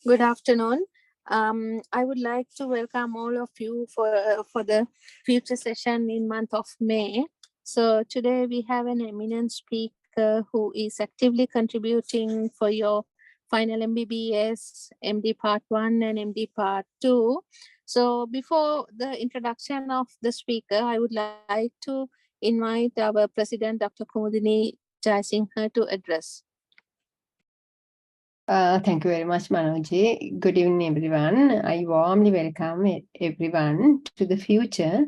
Good afternoon. I would like to welcome all of you for the future session in month of May. So today we have an eminent speaker who is actively contributing for your final MBBS, MD Part 1 and MD Part 2. So before the introduction of the speaker, I would like to invite our President, Dr. Kumudini Jayasinghe, to address. Thank you very much, Manoj. Good evening, everyone. I warmly welcome everyone to the future,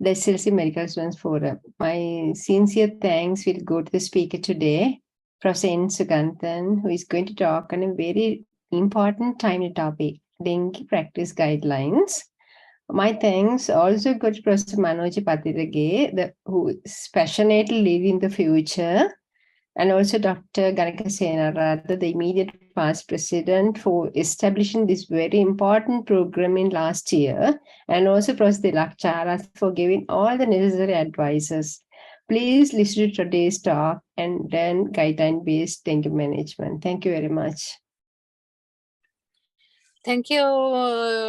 the SLC Medical Students Forum. My sincere thanks will go to the speaker today, Prof. Suganthan, who is going to talk on a very important timely topic, dengue practice guidelines. My thanks also go to Professor Manoj Patirage, who is passionately leading the future, and also Dr. Ganika Senarada, the immediate past president, for establishing this very important program in last year, and also Professor Lakchara for giving all the necessary advices. Please listen to today's talk and learn guideline-based dengue management. Thank you very much. Thank you,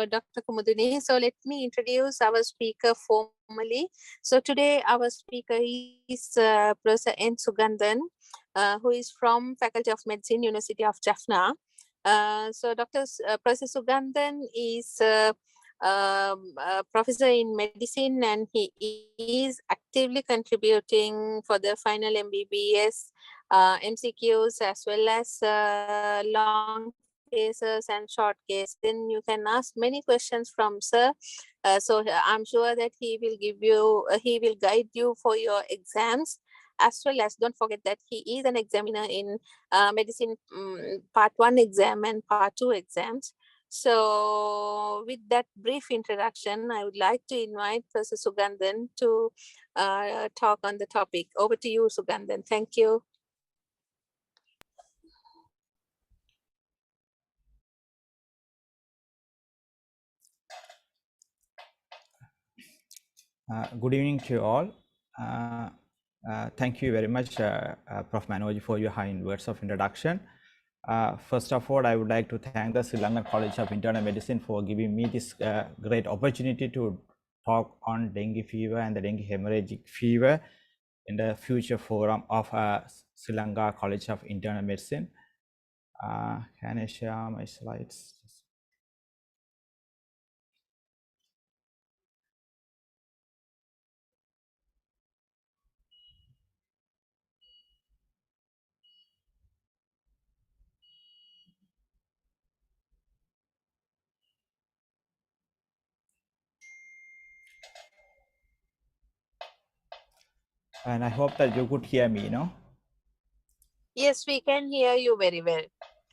Dr. Kumudini. So let me introduce our speaker formally. So today our speaker is Professor N. Suganthan, who is from Faculty of Medicine, University of Jaffna. So Professor Suganthan is a professor in medicine, and he is actively contributing for the final MBBS MCQs as well as long cases and short case. Then you can ask many questions from sir. So I'm sure that he will guide you for your exams, as well as don't forget that he is an examiner in medicine part 1 exam and part 2 exams. So with that brief introduction, I would like to invite Professor Suganthan to talk on the topic. Over to you, Suganthan. Thank you. Good evening to you all. Thank you very much, Prof. Manoj, for your kind words of introduction. First of all, I would like to thank the Sri Lankan College of Internal Medicine for giving me this great opportunity to talk on dengue fever and the dengue hemorrhagic fever in the future forum of Sri Lanka College of Internal Medicine. Can I share my slides? And I hope that you could hear me, no? Yes, we can hear you very well.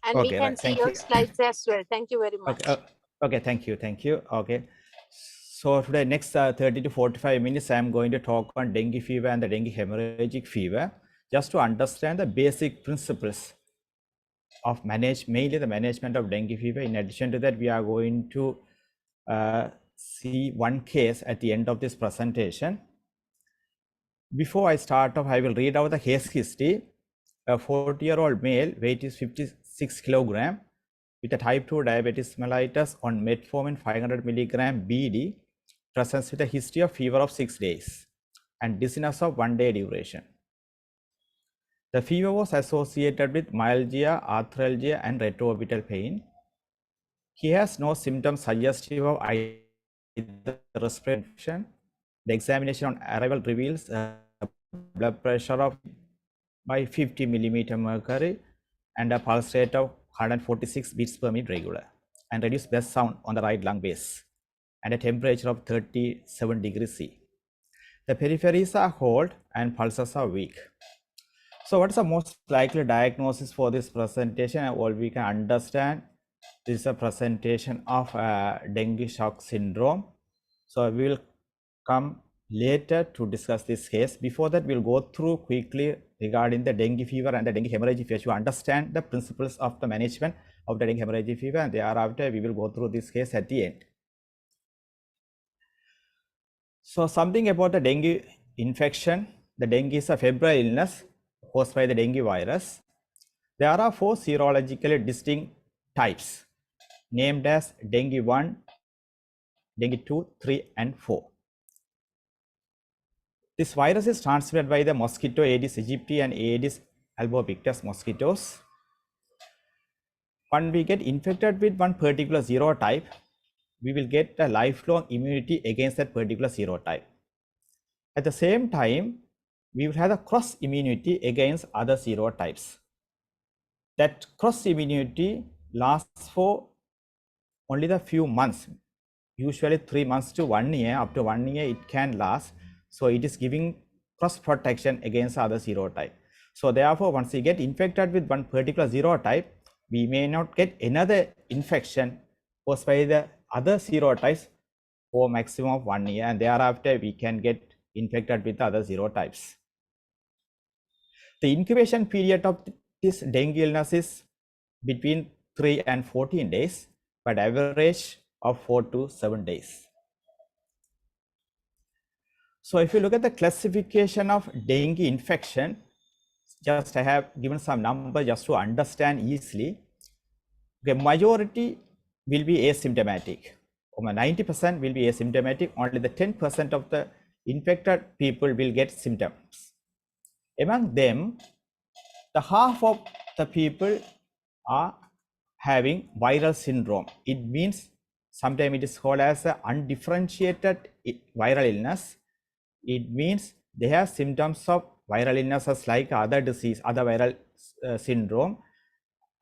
And we Okay, can right. see Thank your you. slides as well. Thank you very much. Okay, okay, thank you, thank you. Okay. So today, next 30 to 45 minutes, I'm going to talk on dengue fever and the dengue hemorrhagic fever, just to understand the basic principles of mainly the management of dengue fever. In addition to that, we are going to see one case at the end of this presentation. Before I start off, I will read out the case history. A 40-year-old male, weight is 56 kilogram, with a type 2 diabetes mellitus on metformin 500 milligram BD, presents with a history of fever of 6 days and dizziness of 1 day duration. The fever was associated with myalgia, arthralgia, and retroorbital pain. He has no symptoms suggestive of either respiratory infection. The examination on arrival reveals blood pressure of by 50 millimeter mercury and a pulse rate of 146 beats per minute regular, and reduced breath sound on the right lung base, and a temperature of 37 degrees C. The peripheries are cold and pulses are weak. So what is the most likely diagnosis for this presentation? All we can understand, this is a presentation of dengue shock syndrome. So we will come later to discuss this case. Before that, we'll go through quickly regarding the dengue fever and the dengue hemorrhagic fever to understand the principles of the management of the dengue hemorrhagic fever, and thereafter we will go through this case at the end. So something about the dengue infection. The dengue is a febrile illness caused by the dengue virus. There are 4 serologically distinct types named as dengue 1, dengue 2, 3, and 4. This virus is transmitted by the mosquito Aedes aegypti and Aedes albopictus mosquitoes. When we get infected with one particular serotype, we will get a lifelong immunity against that particular serotype. At the same time, we will have a cross immunity against other serotypes. That cross immunity lasts for only the few months, usually 3 months to 1 year. Up to 1 year it can last. So it is giving cross protection against other serotype. So therefore, once we get infected with one particular serotype, we may not get another infection caused by the other serotypes for maximum of 1 year, and thereafter we can get infected with other serotypes. The incubation period of this dengue illness is between 3 and 14 days, but average of 4 to 7 days. So if you look at the classification of dengue infection, just I have given some number just to understand easily. Okay, majority will be asymptomatic. 90% will be asymptomatic. Only the 10% of the infected people will get symptoms. Among them, the half of the people are having viral syndrome. It means sometimes it is called as an undifferentiated viral illness. It means they have symptoms of viral illnesses like other disease, other viral syndrome,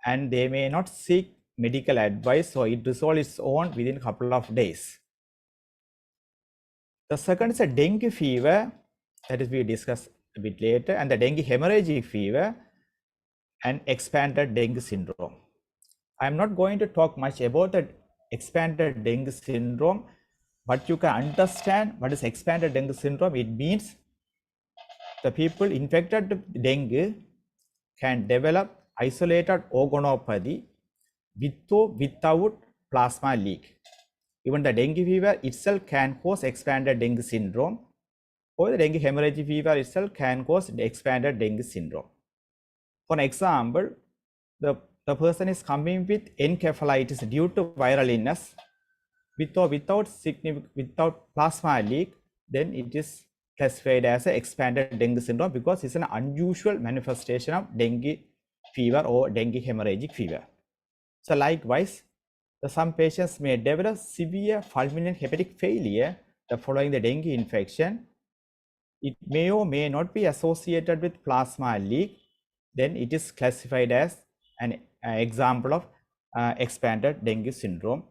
and they may not seek medical advice, so it resolves its own within a couple of days. The second is a dengue fever, that is we discuss a bit later, and the dengue hemorrhagic fever and expanded dengue syndrome. I am not going to talk much about the expanded dengue syndrome, but you can understand what is expanded dengue syndrome. It means the people infected with dengue can develop isolated organopathy with or without plasma leak. Even the dengue fever itself can cause expanded dengue syndrome, or the dengue hemorrhagic fever itself can cause expanded dengue syndrome. For example, the person is coming with encephalitis due to viral illness with or without plasma leak, then it is classified as an expanded dengue syndrome because it's an unusual manifestation of dengue fever or dengue hemorrhagic fever. So likewise, some patients may develop severe fulminant hepatic failure following the dengue infection. It may or may not be associated with plasma leak. Then it is classified as an example of expanded dengue syndrome.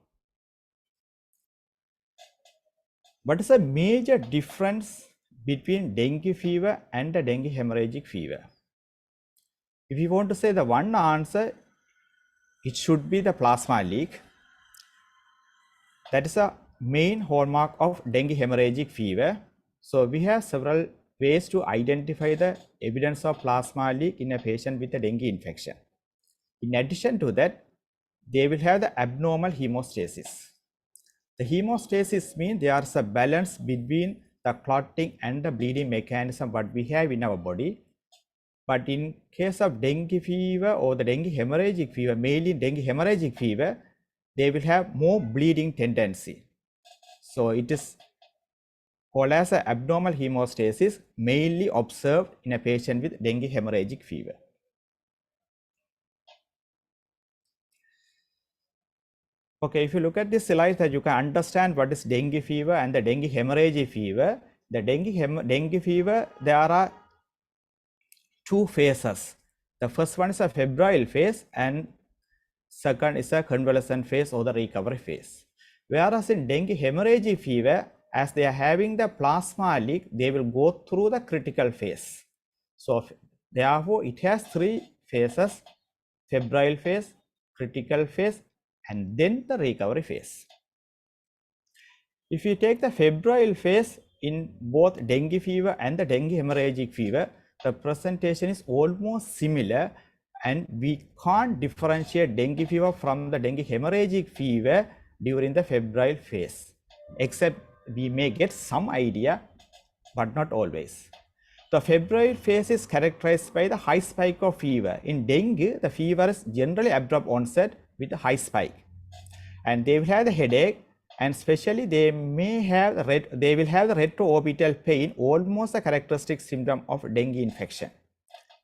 What is a major difference between dengue fever and the dengue hemorrhagic fever? If you want to say the one answer, it should be the plasma leak. That is a main hallmark of dengue hemorrhagic fever. So we have several ways to identify the evidence of plasma leak in a patient with a dengue infection. In addition to that, they will have the abnormal hemostasis. The hemostasis means there is a balance between the clotting and the bleeding mechanism what we have in our body. But in case of dengue fever or the dengue hemorrhagic fever, mainly dengue hemorrhagic fever, they will have more bleeding tendency. So it is called as an abnormal hemostasis, mainly observed in a patient with dengue hemorrhagic fever. Okay, if you look at this slide, that you can understand what is dengue fever and the dengue hemorrhagic fever. The dengue fever, there are two phases. The first one is a febrile phase and second is a convalescent phase or the recovery phase. Whereas in dengue hemorrhagic fever, as they are having the plasma leak, they will go through the critical phase. So therefore, it has three phases: febrile phase, critical phase, and then the recovery phase. If you take the febrile phase in both dengue fever and the dengue hemorrhagic fever, the presentation is almost similar, and we can't differentiate dengue fever from the dengue hemorrhagic fever during the febrile phase, except we may get some idea, but not always. The febrile phase is characterized by the high spike of fever. In dengue, the fever is generally abrupt onset with a high spike, and they will have the headache, and especially they may have they will have the retroorbital pain, almost a characteristic symptom of dengue infection.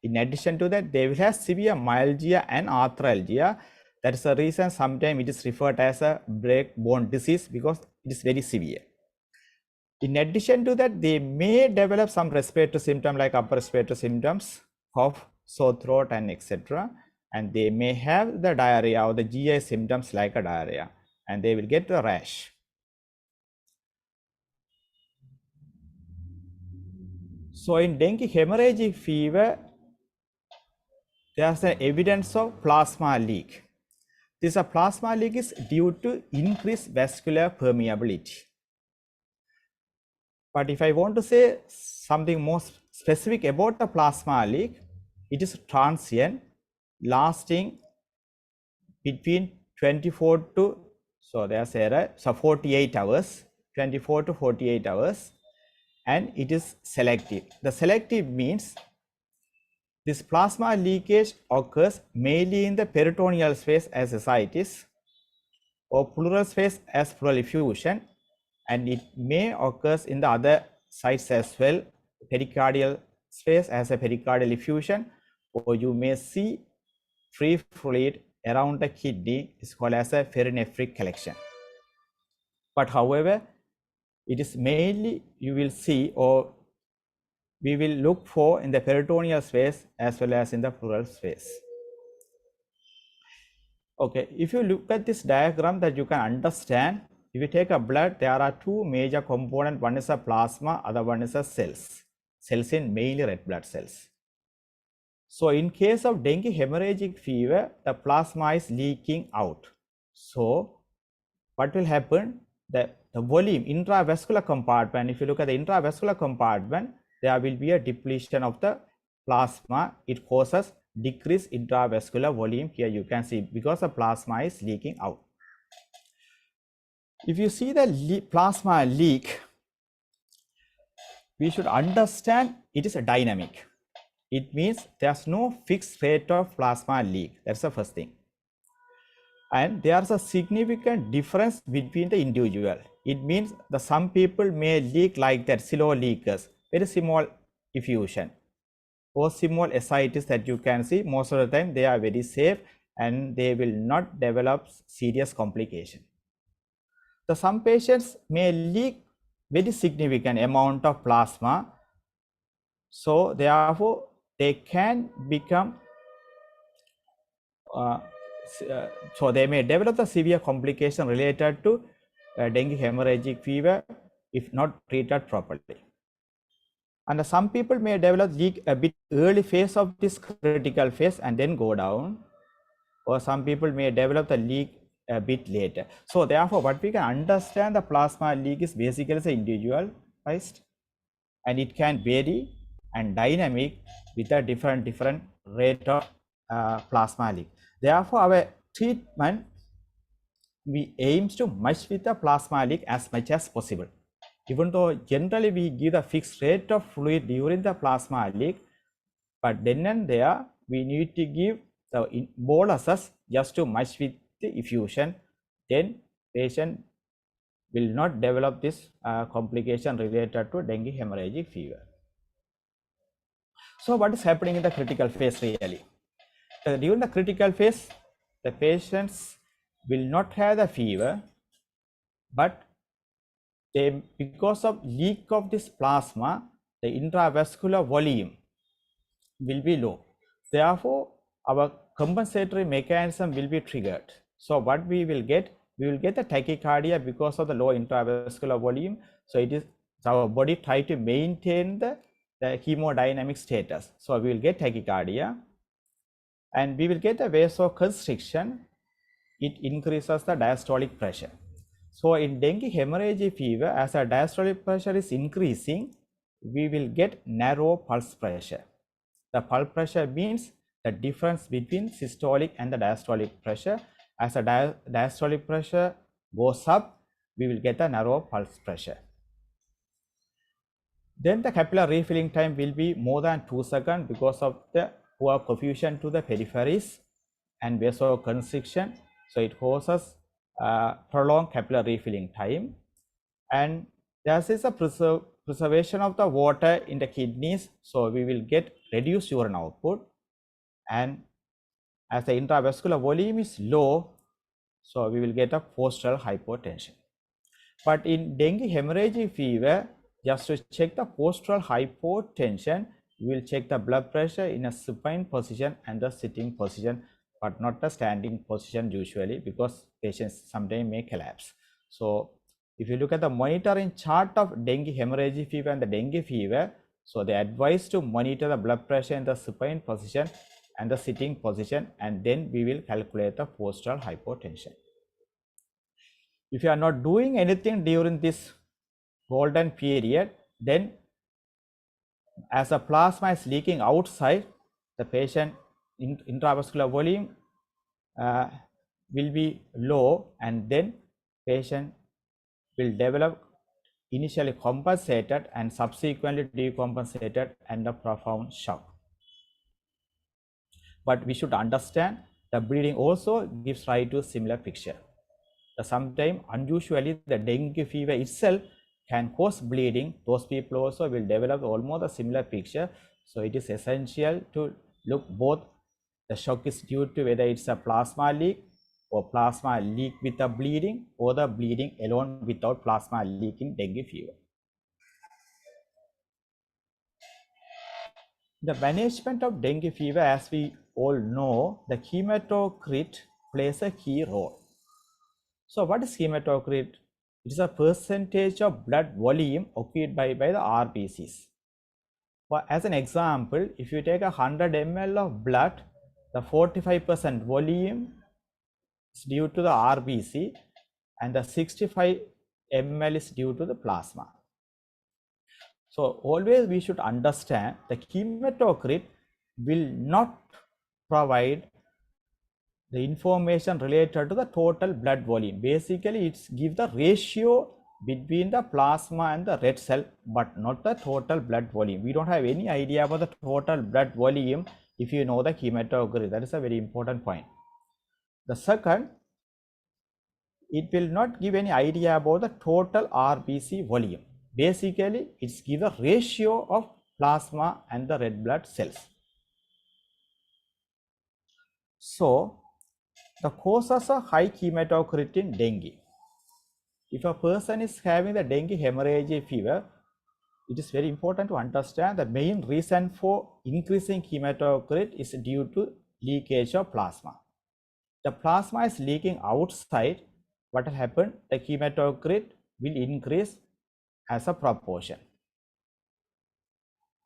In addition to that, they will have severe myalgia and arthralgia. That is the reason sometimes it is referred as a break bone disease, because it is very severe. In addition to that, they may develop some respiratory symptoms like upper respiratory symptoms, cough, sore throat, and etc. And they may have the diarrhea or the GI symptoms like a diarrhea, and they will get a rash. So in dengue hemorrhagic fever, there is evidence of plasma leak. This plasma leak is due to increased vascular permeability. But if I want to say something more specific about the plasma leak, it is transient, lasting between 24 to, so there's error, so 48 hours, 24 to 48 hours, and it is selective. The selective means this plasma leakage occurs mainly in the peritoneal space as ascites, or pleural space as pleural effusion, and it may occur in the other sites as well, pericardial space as a pericardial effusion, or you may see free fluid around the kidney is called as a perinephric collection. But however, it is mainly you will see, or we will look for in the peritoneal space as well as in the pleural space. Okay, if you look at this diagram, that you can understand, if you take a blood, there are two major components. One is a plasma, other one is a cells. Cells in mainly red blood cells. So in case of dengue hemorrhagic fever, the plasma is leaking out. So what will happen? The volume, intravascular compartment, if you look at the intravascular compartment, there will be a depletion of the plasma. It causes decreased intravascular volume. Here you can see, because the plasma is leaking out. If you see the plasma leak, we should understand it is a dynamic. It means there's no fixed rate of plasma leak. That's the first thing. And there's a significant difference between the individual. It means that some people may leak like that, slow leakers, very small effusion, or small ascites that you can see. Most of the time they are very safe and they will not develop serious complication. So some patients may leak very significant amount of plasma, so therefore they can become so they may develop a severe complication related to dengue hemorrhagic fever if not treated properly. And some people may develop leak a bit early phase of this critical phase and then go down, or some people may develop the leak a bit later. So therefore, what we can understand, the plasma leak is basically individualized, and it can vary and dynamic with a different rate of plasma leak. Therefore, our treatment, we aims to match with the plasma leak as much as possible. Even though generally we give a fixed rate of fluid during the plasma leak, but then and there we need to give the boluses just to match with the effusion. Then patient will not develop this complication related to dengue hemorrhagic fever. So what is happening in the critical phase really? During the critical phase, the patients will not have the fever, but they, because of leak of this plasma, the intravascular volume will be low. Therefore, our compensatory mechanism will be triggered. So what we will get the tachycardia because of the low intravascular volume. So it is our body try to maintain the hemodynamic status. So we will get tachycardia, and we will get a vasoconstriction. It increases the diastolic pressure. So in dengue hemorrhagic fever, as our diastolic pressure is increasing, we will get narrow pulse pressure. The pulse pressure means the difference between systolic and the diastolic pressure. As the diastolic pressure goes up, we will get a narrow pulse pressure. Then the capillary refilling time will be more than 2 seconds because of the poor perfusion to the peripheries and vasoconstriction. So it causes prolonged capillary refilling time. And there is a preservation of the water in the kidneys. So we will get reduced urine output. And as the intravascular volume is low, so we will get a postural hypotension. But in dengue hemorrhagic fever, just to check the postural hypotension, we will check the blood pressure in a supine position and the sitting position, but not the standing position usually, because patients sometimes may collapse. So if you look at the monitoring chart of dengue hemorrhagic fever and the dengue fever, so they advise to monitor the blood pressure in the supine position and the sitting position, and then we will calculate the postural hypotension. If you are not doing anything during this golden period, then as the plasma is leaking outside, the patient intravascular volume will be low, and then patient will develop initially compensated and subsequently decompensated and a profound shock. But we should understand the bleeding also gives rise to a similar picture. Sometimes unusually the dengue fever itself can cause bleeding. Those people also will develop almost a similar picture. So it is essential to look both the shock is due to whether it's a plasma leak or plasma leak with a bleeding, or the bleeding alone without plasma leak in dengue fever. The management of dengue fever, as we all know, the hematocrit plays a key role. So what is hematocrit? It is a percentage of blood volume occupied by the RBCs. For, as an example, if you take 100 ml of blood, the 45% volume is due to the RBC and the 65 ml is due to the plasma. So always we should understand the hematocrit will not provide the information related to the total blood volume. Basically, it's give the ratio between the plasma and the red cell, but not the total blood volume. We don't have any idea about the total blood volume if you know the hematocrit. That is a very important point. The second, it will not give any idea about the total RBC volume. Basically, it's give a ratio of plasma and the red blood cells. So, the causes of high hematocrit in dengue. If a person is having the dengue hemorrhagic fever, it is very important to understand the main reason for increasing hematocrit is due to leakage of plasma. The plasma is leaking outside. What will happen? The hematocrit will increase as a proportion.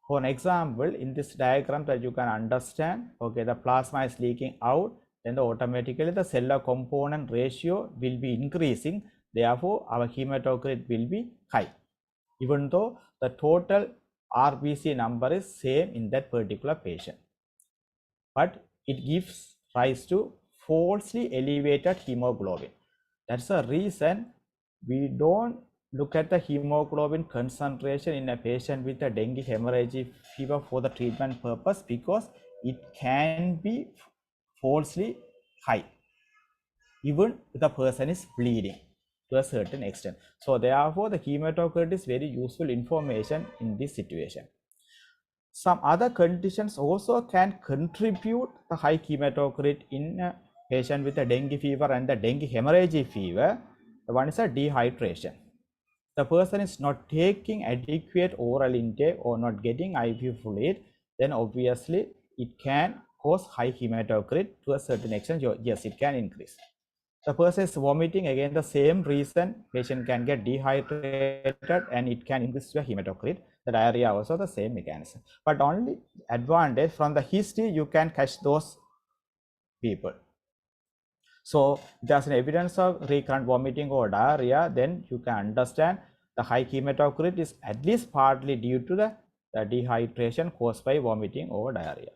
For an example, in this diagram that you can understand, okay, the plasma is leaking out, then automatically the cellular component ratio will be increasing. Therefore, our hematocrit will be high, even though the total RBC number is same in that particular patient. But it gives rise to falsely elevated hemoglobin. That's the reason we don't look at the hemoglobin concentration in a patient with a dengue hemorrhagic fever for the treatment purpose, because it can be falsely high even if the person is bleeding to a certain extent. So therefore the hematocrit is very useful information in this situation. Some other conditions also can contribute the high hematocrit in a patient with a dengue fever and the dengue hemorrhagic fever. The one is a dehydration. The person is not taking adequate oral intake or not getting IV fluid, then obviously it can cause high hematocrit to a certain extent. Yes, it can increase. The person is vomiting, again the same reason, patient can get dehydrated and it can increase your hematocrit. The diarrhea also the same mechanism, but only advantage from the history you can catch those people. So if there's an evidence of recurrent vomiting or diarrhea, then you can understand the high hematocrit is at least partly due to the dehydration caused by vomiting or diarrhea.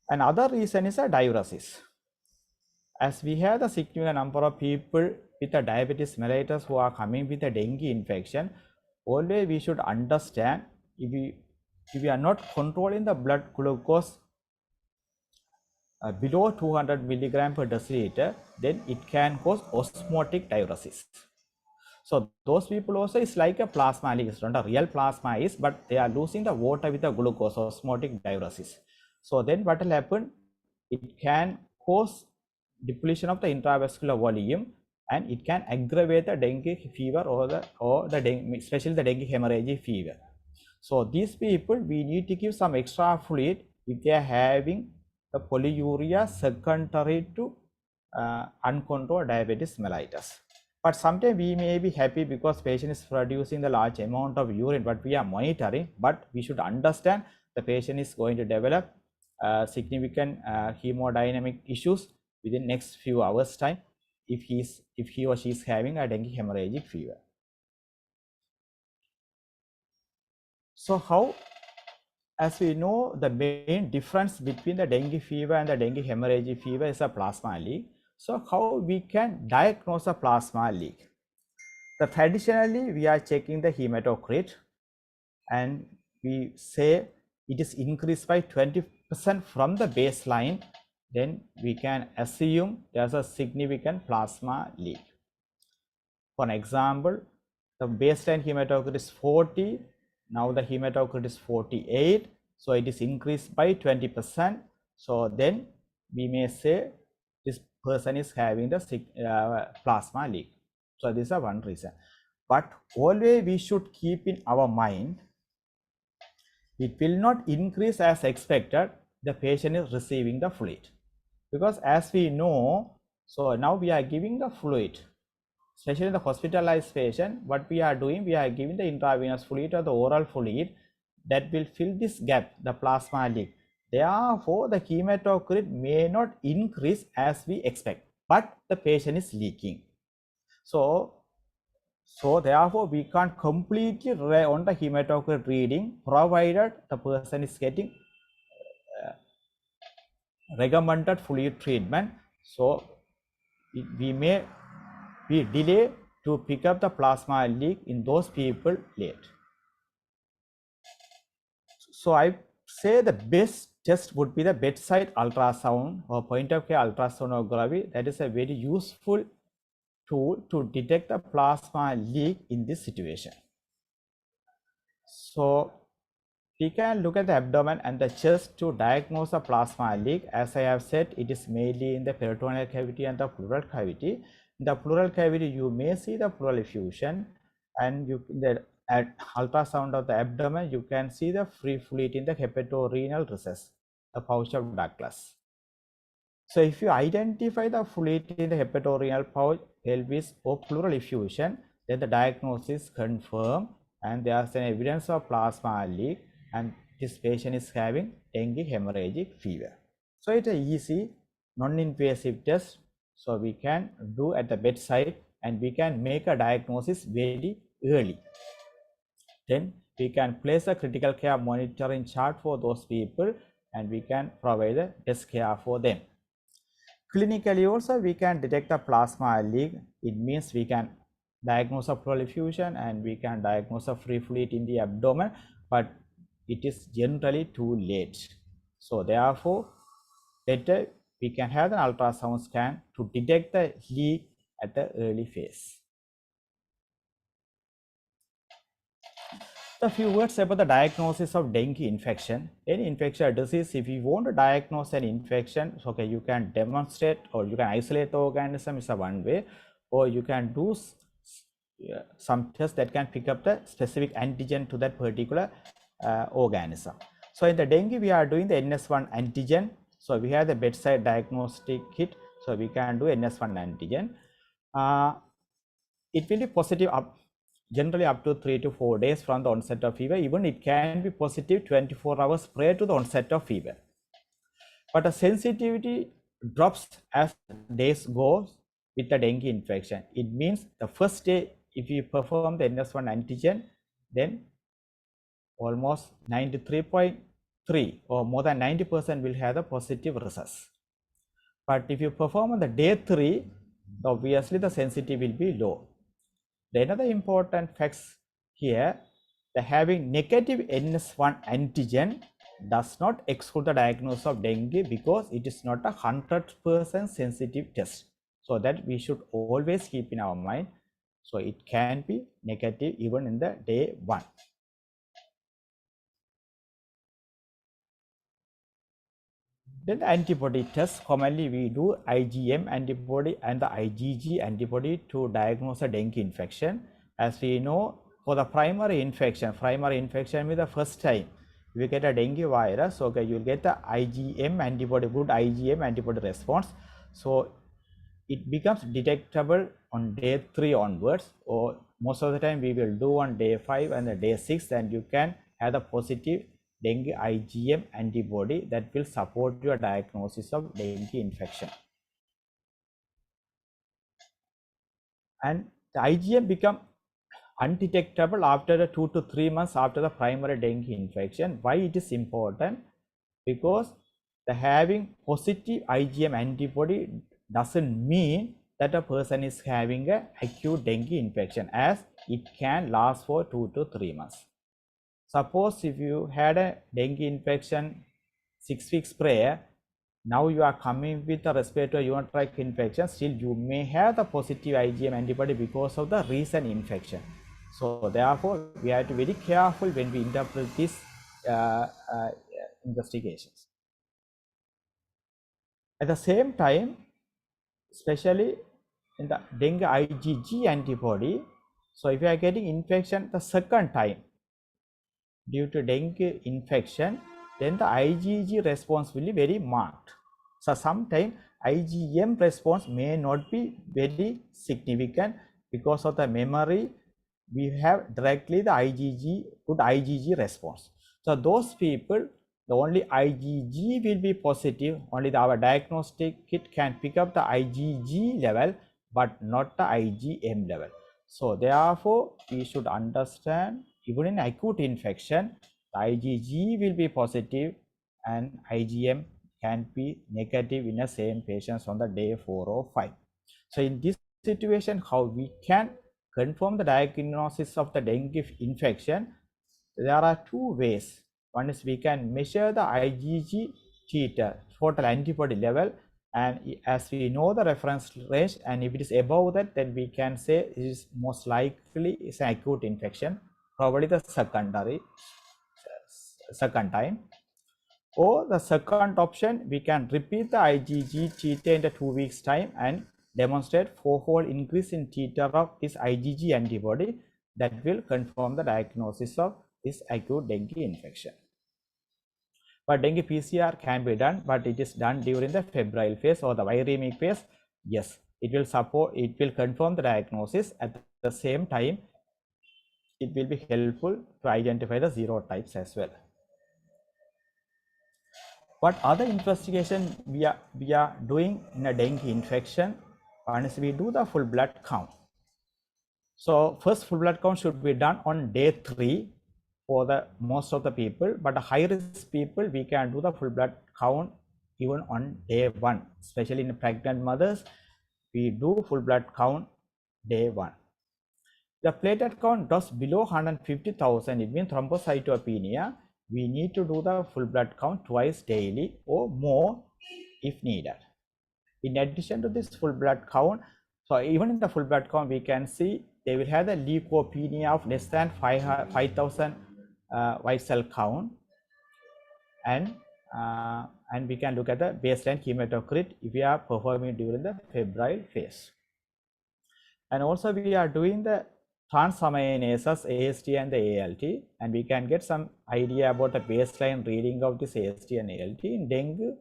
Another reason is a diuresis. As we have the significant number of people with a diabetes mellitus who are coming with a dengue infection, always we should understand if we are not controlling the blood glucose below 200 milligram per deciliter, then it can cause osmotic diuresis. So those people also is like a plasma leak. It's not a real plasma is, but they are losing the water with the glucose, osmotic diuresis. So then what will happen? It can cause depletion of the intravascular volume, and it can aggravate the dengue fever or the dengue, especially the dengue hemorrhagic fever. So these people, we need to give some extra fluid if they are having the polyuria secondary to uncontrolled diabetes mellitus. But sometimes we may be happy because patient is producing the large amount of urine, but we are monitoring. But we should understand the patient is going to develop significant hemodynamic issues within next few hours time if he or she is having a dengue hemorrhagic fever. So how, as we know, the main difference between the dengue fever and the dengue hemorrhagic fever is a plasma leak. So how we can diagnose a plasma leak? So traditionally we are checking the hematocrit and we say it is increased by 20% from the baseline, then we can assume there's a significant plasma leak. For an example, the baseline hematocrit is 40, now the hematocrit is 48, so it is increased by 20%. So then we may say this person is having the plasma leak. So this is one reason. But always we should keep in our mind, it will not increase as expected. The patient is receiving the fluid, because as we know, so now we are giving the fluid, especially in the hospitalized patient. What we are doing, we are giving the intravenous fluid or the oral fluid that will fill this gap, the plasma leak. Therefore, the hematocrit may not increase as we expect, but the patient is leaking. So therefore, we can't completely rely on the hematocrit reading, provided the person is getting recommended fluid treatment. So we may be delay to pick up the plasma leak in those people late. So I say the best test would be the bedside ultrasound or point of care ultrasonography. That is a very useful tool to detect the plasma leak in this situation. So we can look at the abdomen and the chest to diagnose a plasma leak. As I have said, it is mainly in the peritoneal cavity and the pleural cavity. In the pleural cavity, you may see the pleural effusion, and at ultrasound of the abdomen, you can see the free fluid in the hepatorenal recess, the pouch of Douglas. So if you identify the fluid in the hepatorenal pouch, pelvis, or pleural effusion, then the diagnosis is confirmed and there is an evidence of plasma leak, and this patient is having dengue hemorrhagic fever. So it's an easy non-invasive test, so we can do at the bedside and we can make a diagnosis very early. Then we can place a critical care monitoring chart for those people and we can provide the best care for them. Clinically also we can detect a plasma leak. It means we can diagnose a pleural effusion and we can diagnose a free fluid in the abdomen, but it is generally too late. So therefore, better we can have an ultrasound scan to detect the leak at the early phase. A few words about the diagnosis of dengue infection. Any infectious disease, if you want to diagnose an infection, okay, you can demonstrate or you can isolate the organism is a one way, or you can do some tests that can pick up the specific antigen to that particular organism. So in the dengue, we are doing the NS1 antigen. So we have the bedside diagnostic kit. So we can do NS1 antigen. It will be positive generally up to 3 to 4 days from the onset of fever. Even it can be positive 24 hours prior to the onset of fever. But the sensitivity drops as days go with the dengue infection. It means the first day, if you perform the NS1 antigen, then almost 93.3 or more than 90% will have the positive results. But if you perform on the day 3, obviously the sensitivity will be low. The another important facts here, the having negative NS1 antigen does not exclude the diagnosis of dengue because it is not a 100% sensitive test. So that we should always keep in our mind. So it can be negative even in the day 1. Then the antibody test, commonly we do IgM antibody and the IgG antibody to diagnose a dengue infection. As we know, for the primary infection means the first time you get a dengue virus, okay, you'll get the IgM antibody, good IgM antibody response. So it becomes detectable on day 3 onwards, or most of the time we will do on day 5 and the day 6, and you can have the positive dengue IgM antibody that will support your diagnosis of dengue infection. And the IgM become undetectable after 2 to 3 months after the primary dengue infection. Why it is important? Because the having positive IgM antibody doesn't mean that a person is having an acute dengue infection, as it can last for 2 to 3 months. Suppose if you had a dengue infection 6 weeks prior, now you are coming with a respiratory urinary tract infection, still you may have the positive IgM antibody because of the recent infection. So therefore, we have to be very careful when we interpret these investigations. At the same time, especially in the dengue IgG antibody, so if you are getting infection the second time due to dengue infection, then the IgG response will be very marked. So sometimes IgM response may not be very significant because of the memory. We have directly the IgG, good IgG response. So those people, the only IgG will be positive, only our diagnostic kit can pick up the IgG level, but not the IgM level. So therefore, we should understand even in acute infection, the IgG will be positive and IgM can be negative in the same patients on the day 4 or 5. So in this situation, how we can confirm the diagnosis of the dengue infection, there are 2 ways. One is we can measure the IgG titer, total antibody level, and as we know the reference range, and if it is above that, then we can say it is most likely is an acute infection, probably the second time. Or the second option, we can repeat the IgG titer in the 2 weeks time and demonstrate 4-fold increase in titer of this IgG antibody that will confirm the diagnosis of this acute dengue infection. But dengue PCR can be done, but it is done during the febrile phase or the viremic phase. Yes, it will confirm the diagnosis. At the same time, it will be helpful to identify the serotypes as well. What other investigation we are doing in a dengue infection? One is we do the full blood count. So first full blood count should be done on day 3 for the most of the people, but the high risk people we can do the full blood count even on day 1, especially in pregnant mothers. We do full blood count day 1. The platelet count drops below 150,000, it means thrombocytopenia. We need to do the full blood count twice daily or more if needed. In addition to this full blood count, so even in the full blood count, we can see they will have the leukopenia of less than 5,000 white cell count, and we can look at the baseline hematocrit if we are performing during the febrile phase. And also we are doing the transaminases AST and the ALT, and we can get some idea about the baseline reading of this AST and ALT. In dengue,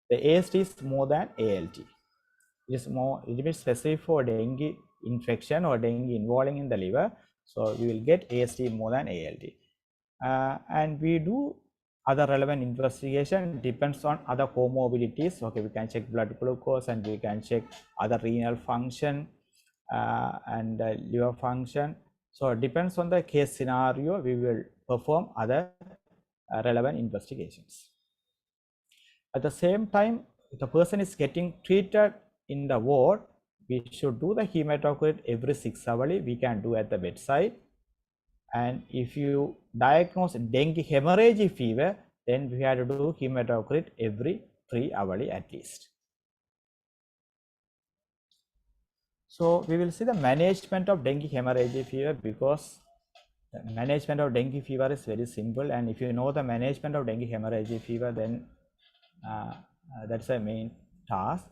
the AST is more than ALT. It is more a little bit specific for dengue infection or dengue involving in the liver. So we will get AST more than ALT. And we do other relevant investigation, depends on other comorbidities. Okay, we can check blood glucose and we can check other renal function and liver function. So it depends on the case scenario, we will perform other relevant investigations. At the same time, if the person is getting treated in the ward, we should do the hematocrit every 6 hourly. We can do at the bedside. And if you diagnose dengue hemorrhagic fever, then we have to do hematocrit every 3 hourly at least. So we will see the management of dengue hemorrhagic fever, because the management of dengue fever is very simple. And if you know the management of dengue hemorrhagic fever, then that's the main task.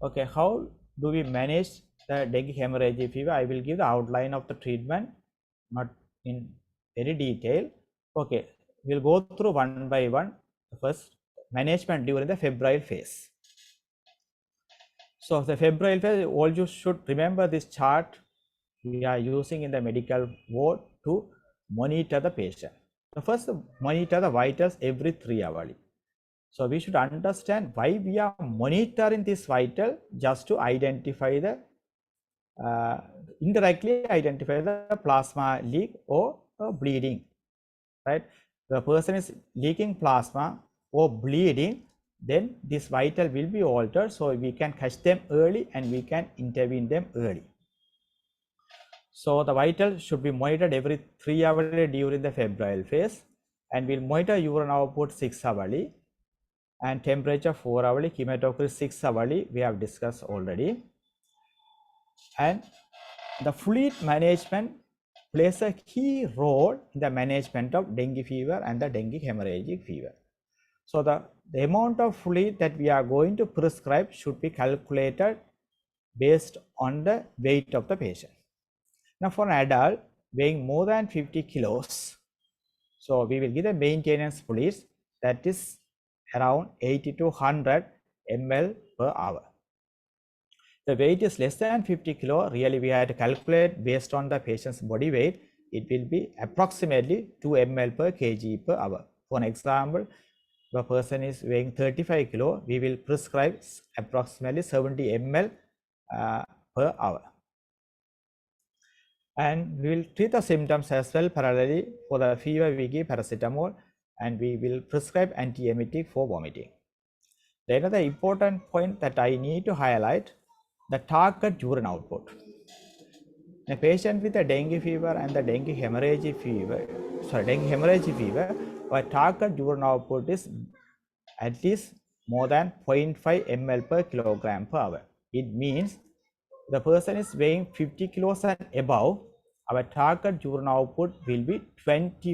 Okay, how do we manage the dengue hemorrhagic fever? I will give the outline of the treatment, not in very detail. Okay, we'll go through one by one. First, management during the febrile phase. So the febrile phase, all you should remember this chart we are using in the medical ward to monitor the patient. So first, monitor the vitals every 3 hourly. So we should understand why we are monitoring this vital, just to identify the indirectly identify the plasma leak or bleeding, right? The person is leaking plasma or bleeding, then this vital will be altered, so we can catch them early and we can intervene them early. So the vital should be monitored every 3 hourly during the febrile phase, and we'll monitor urine output 6 hourly. And temperature 4 hourly, hematocrit 6 hourly, we have discussed already. And the fluid management plays a key role in the management of dengue fever and the dengue hemorrhagic fever. So the amount of fluid that we are going to prescribe should be calculated based on the weight of the patient. Now for an adult weighing more than 50 kilos, so we will give the maintenance fluids, that is around 80 to 100 ml per hour. The weight is less than 50 kilo, really we have to calculate based on the patient's body weight. It will be approximately 2 ml per kg per hour. For an example, if a person is weighing 35 kilo, we will prescribe approximately 70 ml per hour. And we will treat the symptoms as well parallelly. For the fever, we give paracetamol, and we will prescribe antiemetic for vomiting. Then another important point that I need to highlight, the target urine output. A patient with a dengue fever and the dengue hemorrhagic fever, our target urine output is at least more than 0.5 ml per kilogram per hour. It means the person is weighing 50 kilos and above, our target urine output will be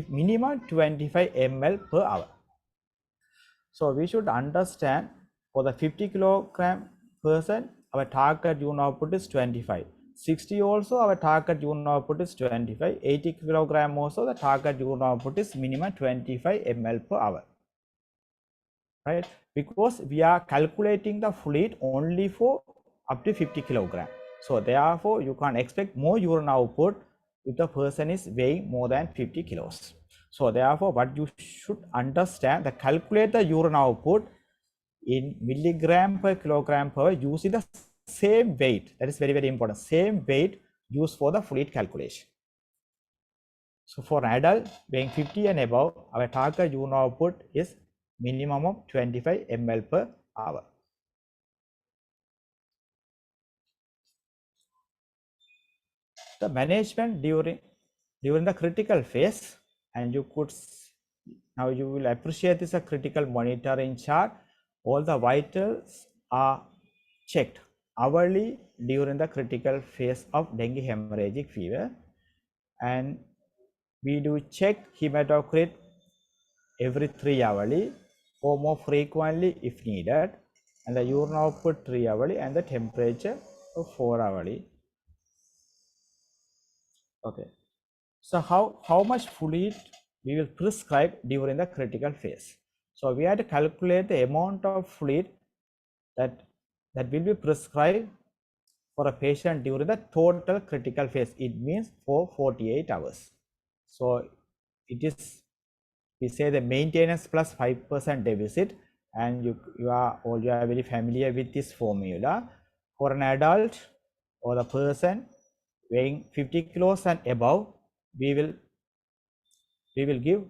minimum 25 ml per hour. So we should understand, for the 50 kilogram person, our target urine output is 25. 60 also, our target urine output is 25. 80 kilogram also, the target urine output is minimum 25 ml per hour. Right? Because we are calculating the fluid only for up to 50 kilogram. So therefore, you can't expect more urine output if the person is weighing more than 50 kilos. So therefore, what you should understand, the calculate the urine output in milligram per kilogram per using the same weight. That is very, very important. Same weight used for the fluid calculation. So for an adult weighing 50 and above, our target urine output is minimum of 25 ml per hour. The management during the critical phase, and you could now you will appreciate this a critical monitoring chart. All the vitals are checked hourly during the critical phase of dengue hemorrhagic fever, and we do check hematocrit every 3 hourly or more frequently if needed, and the urine output 3 hourly, and the temperature 4 hourly. Okay, so how much fluid we will prescribe during the critical phase? So we have to calculate the amount of fluid that will be prescribed for a patient during the total critical phase. It means for 48 hours. So it is, we say, the maintenance plus 5% deficit, and you are very familiar with this formula. For an adult or the person weighing 50 kilos and above, we will give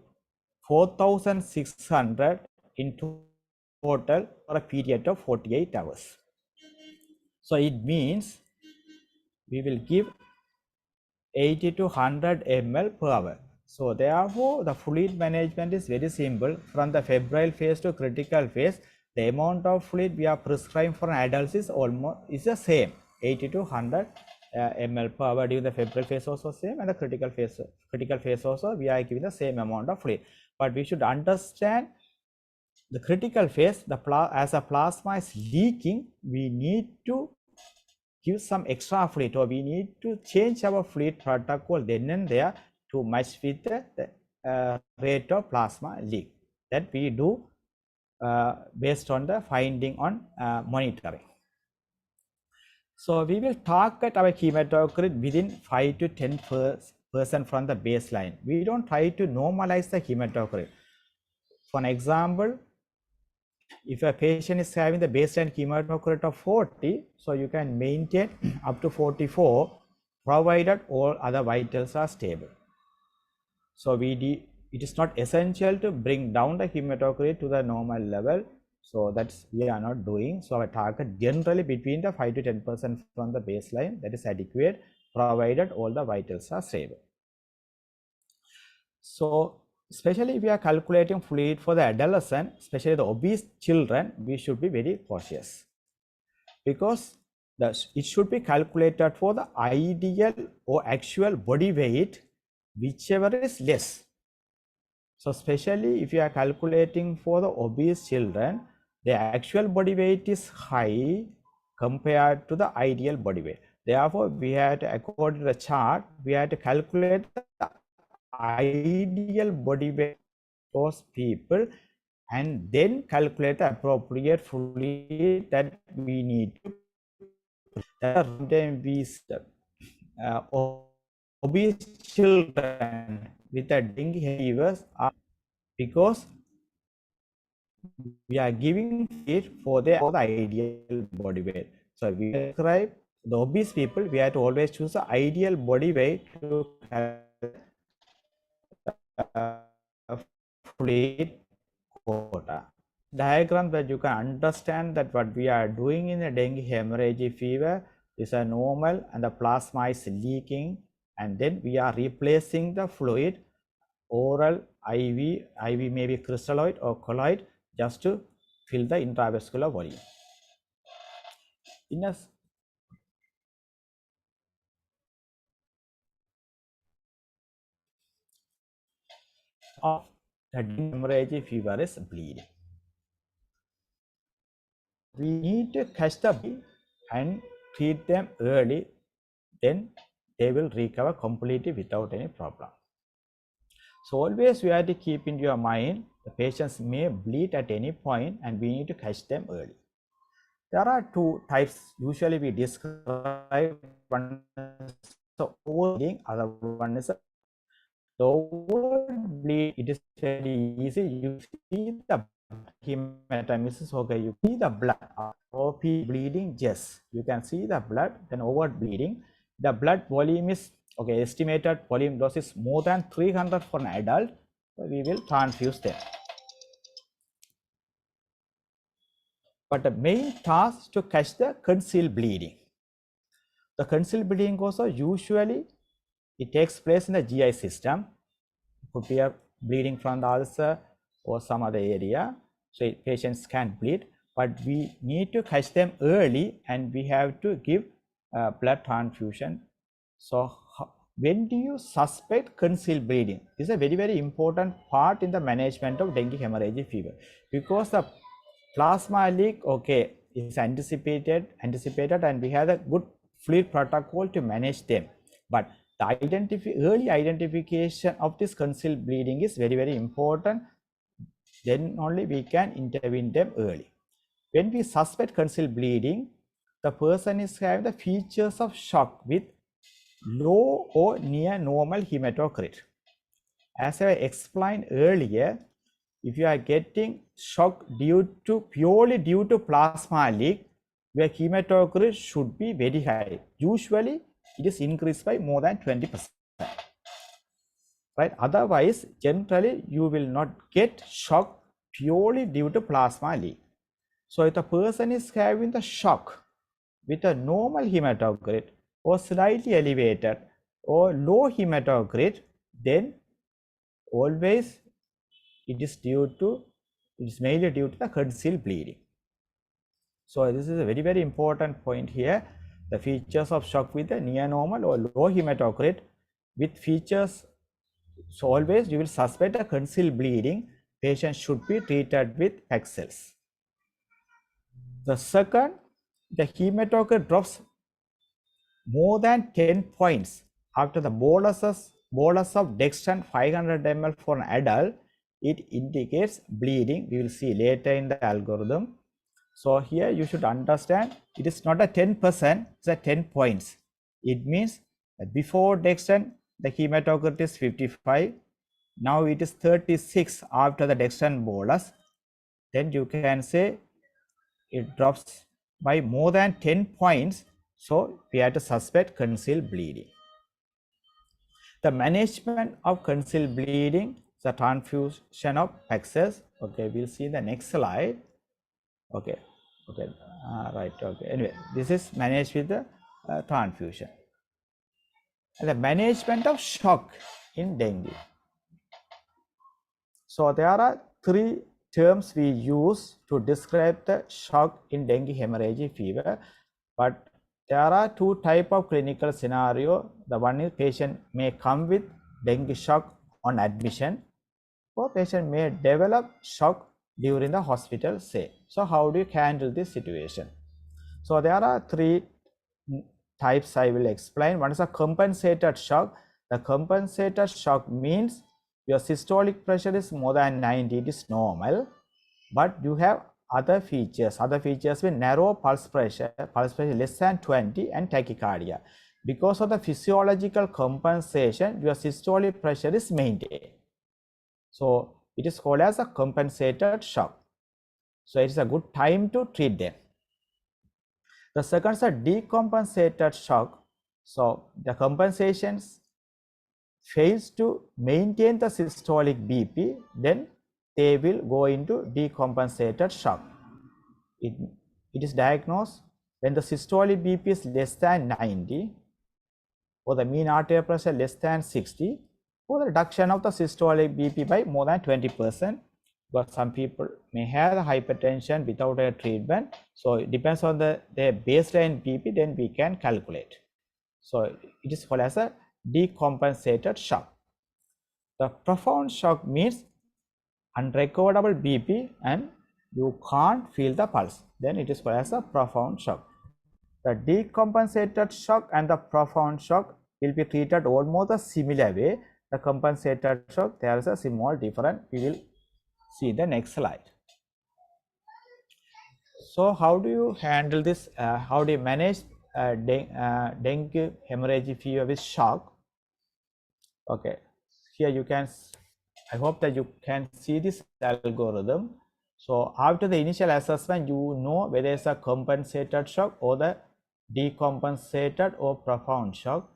4,600 in total for a period of 48 hours. So it means we will give 80 to 100 ml per hour. So therefore, the fluid management is very simple. From the febrile phase to critical phase, the amount of fluid we are prescribing for adults is the same, 80 to 100 ml per hour during the febrile phase also same, and the critical phase also we are giving the same amount of fluid. But we should understand the critical phase, as a plasma is leaking, we need to give some extra fluid, or we need to change our fluid protocol then and there to match with the rate of plasma leak. That we do based on the finding on monitoring. So we will target our hematocrit within 5 to 10% from the baseline. We don't try to normalize the hematocrit. For an example, if a patient is having the baseline hematocrit of 40, so you can maintain up to 44, provided all other vitals are stable. So it is not essential to bring down the hematocrit to the normal level. So that's we are not doing. So our target generally between the 5 to 10% from the baseline, that is adequate, provided all the vitals are stable. So especially if we are calculating fluid for the adolescent, especially the obese children, we should be very cautious, because it should be calculated for the ideal or actual body weight, whichever is less. So especially if you are calculating for the obese children, the actual body weight is high compared to the ideal body weight. Therefore, we had to, according to the chart, we had to calculate the ideal body weight for those people, and then calculate the appropriate fluid that we need to. Then we obese children with the dengue fevers are, because we are giving it for the ideal body weight. So we describe the obese people, we have to always choose the ideal body weight to fluid quota. Diagram that you can understand that what we are doing in a dengue hemorrhagic fever is a normal, and the plasma is leaking, and then we are replacing the fluid, oral, IV may be crystalloid or colloid, just to fill the intravascular volume. In a of the hemorrhagic fever is bleeding. We need to catch the bleed and treat them early, then they will recover completely without any problem. So always you have to keep in your mind, the patients may bleed at any point and we need to catch them early. There are two types usually we describe. One overbleeding, other one is a the overbleed. It is very easy. You see the hematemesis. Okay, you see the blood. OP bleeding, yes, you can see the blood. Then overbleeding, the blood volume is okay. Estimated volume dose is more than 300 for an adult. So we will transfuse them. But the main task is to catch the concealed bleeding. The concealed bleeding also usually it takes place in the GI system. It could be a bleeding from the ulcer or some other area. So patients can bleed, but we need to catch them early and we have to give blood transfusion. So when do you suspect concealed bleeding? This is a very, very important part in the management of dengue hemorrhagic fever, because the plasma leak, okay, is anticipated and we have a good fluid protocol to manage them. But the early identification of this concealed bleeding is very, very important. Then only we can intervene them early. When we suspect concealed bleeding, the person is having the features of shock with low or near normal hematocrit. As I explained earlier, if you are getting shock purely due to plasma leak, your hematocrit should be very high. Usually, it is increased by more than 20%. Right? Otherwise, generally, you will not get shock purely due to plasma leak. So, if the person is having the shock with a normal hematocrit or slightly elevated or low hematocrit, then always it is mainly due to the concealed bleeding. So this is a very, very important point here. The features of shock with a near normal or low hematocrit with features. So always you will suspect a concealed bleeding. Patient should be treated with Paxils. The second, the hematocrit drops more than 10 points after the bolus of dextran 500 ml for an adult. It indicates bleeding. We will see later in the algorithm. So here you should understand it is not a 10%, it's a 10 points. It means before dextran the hematocrit is 55. Now it is 36 after the dextran bolus. Then you can say it drops by more than 10 points. So we have to suspect concealed bleeding. The management of concealed bleeding, the transfusion of Paxils. Okay, we'll see the next slide. Okay, right. Okay, anyway, this is managed with the transfusion. And the management of shock in dengue. So there are three terms we use to describe the shock in dengue hemorrhagic fever, but there are two types of clinical scenario. The one is patient may come with dengue shock on admission, or patient may develop shock during the hospital stay. So how do you handle this situation? So there are three types I will explain. One is a compensated shock. The compensated shock means your systolic pressure is more than 90, it is normal, but you have other features. Other features with narrow pulse pressure less than 20 and tachycardia. Because of the physiological compensation, your systolic pressure is maintained. So it is called as a compensated shock. So it is a good time to treat them. The second is a decompensated shock. So the compensations fails to maintain the systolic BP, then they will go into decompensated shock. It is diagnosed when the systolic BP is less than 90 or the mean arterial pressure less than 60, or the reduction of the systolic BP by more than 20%. But some people may have the hypertension without a treatment. So it depends on their baseline BP, then we can calculate. So it is called as a decompensated shock. The profound shock means unrecoverable BP and you can't feel the pulse. Then it is called as a profound shock. The decompensated shock and the profound shock will be treated almost the similar way. The compensated shock, there is a small difference. We will see the next slide. So how do you handle this? How do you manage dengue hemorrhagic fever with shock. Okay, here you can, I hope that you can see this algorithm. So after the initial assessment, you know whether it's a compensated shock or the decompensated or profound shock.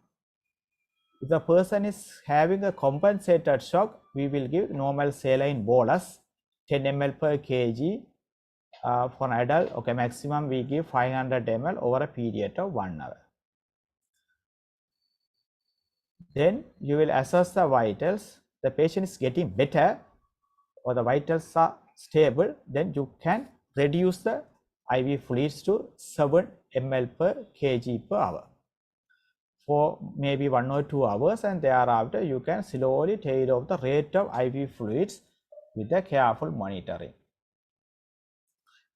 If the person is having a compensated shock, we will give normal saline bolus 10 ml per kg for an adult. Okay, maximum we give 500 ml over a period of 1 hour. Then you will assess the vitals. The patient is getting better or the vitals are stable, then you can reduce the IV fluids to 7 ml per kg per hour for maybe 1 or 2 hours, and thereafter you can slowly tail off the rate of IV fluids with a careful monitoring.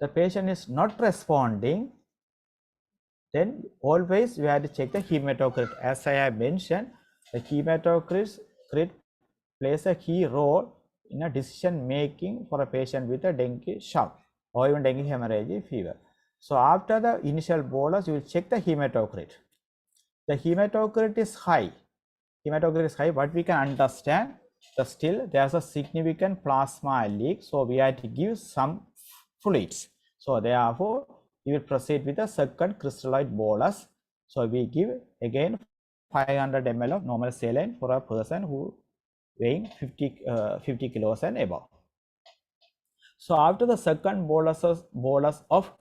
The patient is not responding, then always we have to check the hematocrit. As I have mentioned, the hematocrit plays a key role in a decision making for a patient with a dengue shock or even dengue hemorrhagic fever. So after the initial bolus, you will check the hematocrit. The hematocrit is high. Hematocrit is high, but we can understand that still there's a significant plasma leak, so we have to give some fluids. So therefore, we will proceed with the second crystalloid bolus. So we give again 500 ml of normal saline for a person who weighing 50 kilos and above. So after the second bolus of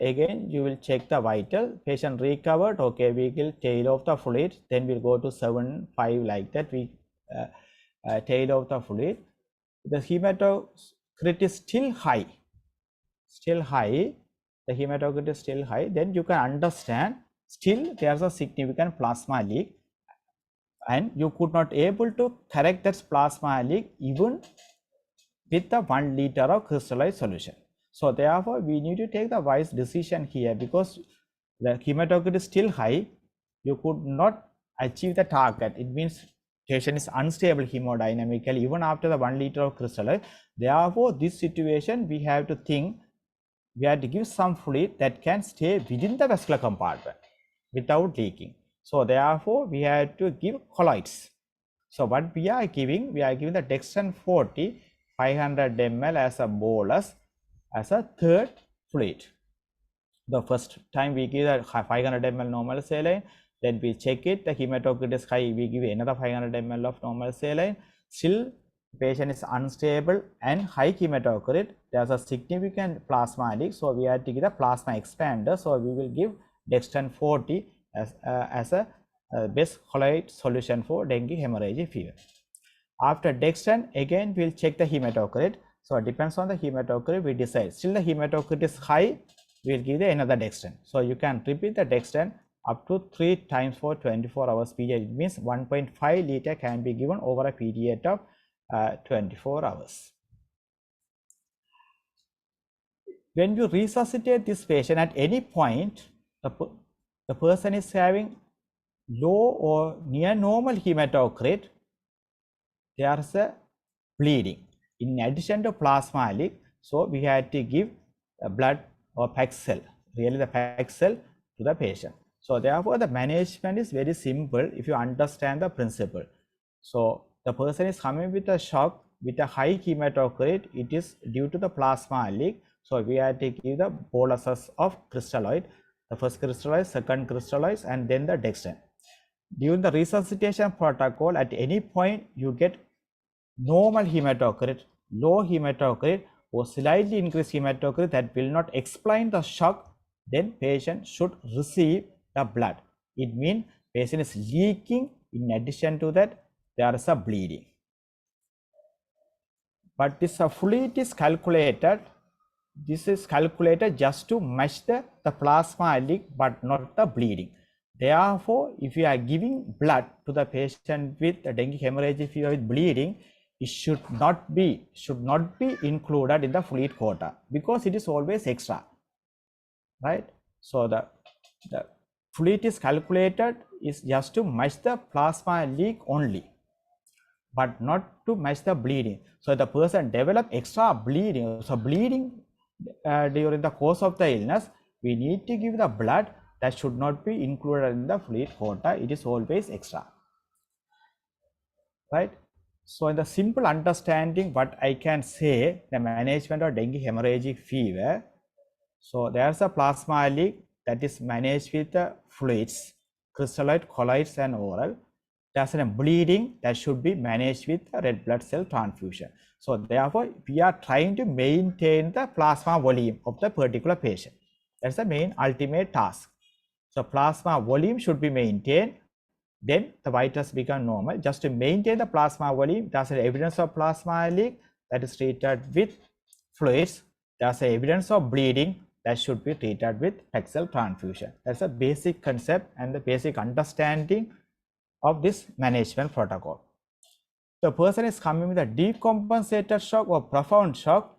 again you will check the vital. Patient recovered. Okay, we will tail off the fluid. Then we'll go to 7-5 like that. We tail off the fluid. The hematocrit is still high. The hematocrit is still high. Then you can understand still there's a significant plasma leak, and you could not able to correct that plasma leak even with the 1 liter of crystallized solution. So therefore, we need to take the wise decision here, because the hematocrit is still high. You could not achieve the target. It means patient is unstable hemodynamically even after the 1 liter of crystallized. Therefore, this situation we have to think, we have to give some fluid that can stay within the vascular compartment without leaking. So therefore, we have to give colloids. So what we are giving the Dextran 40 500 ml as a bolus as a third fluid. The first time we give the 500 ml normal saline, then we check it, the hematocrit is high, we give another 500 ml of normal saline. Still patient is unstable and high hematocrit, there's a significant plasma leak, so we have to give the plasma expander. So we will give Dextran 40 as a best colloid solution for dengue hemorrhagic fever. After Dextran, again we'll check the hematocrit. So it depends on the hematocrit, we decide. Still the hematocrit is high, we'll give the another Dextran. So you can repeat the Dextran up to 3 times for 24 hours period. It means 1.5 liter can be given over a period of 24 hours. When you resuscitate this patient at any point, the person is having low or near normal hematocrit, there is a bleeding. In addition to plasma leak, so we had to give blood or Paxil, really the Paxil to the patient. So therefore, the management is very simple if you understand the principle. So the person is coming with a shock with a high hematocrit, it is due to the plasma leak. So we have to give the boluses of crystalloid, the first crystalloid, second crystalloid, and then the Dextran. During the resuscitation protocol, at any point you get normal hematocrit, low hematocrit, or slightly increased hematocrit that will not explain the shock, then patient should receive the blood. It means patient is leaking. In addition to that, there is a bleeding. But this fluid is calculated. This is calculated just to match the plasma leak, but not the bleeding. Therefore, if you are giving blood to the patient with dengue hemorrhagic fever with bleeding, it should not be included in the fluid quota, because it is always extra, right? So the fluid is calculated is just to match the plasma leak only, but not to match the bleeding. So the person develop extra bleeding, so bleeding during the course of the illness, we need to give the blood that should not be included in the fluid quota. It is always extra, right? So in the simple understanding, what I can say, the management of dengue hemorrhagic fever. So there's a plasma leak that is managed with the fluids, crystalloid, colloids, and oral. There's a bleeding that should be managed with a red blood cell transfusion. So therefore, we are trying to maintain the plasma volume of the particular patient. That's the main ultimate task. So plasma volume should be maintained. Then the vitals become normal. Just to maintain the plasma volume, there's an evidence of plasma leak that is treated with fluids. There's an evidence of bleeding that should be treated with PEG cell transfusion. That's a basic concept and the basic understanding of this management protocol. The person is coming with a decompensated shock or profound shock.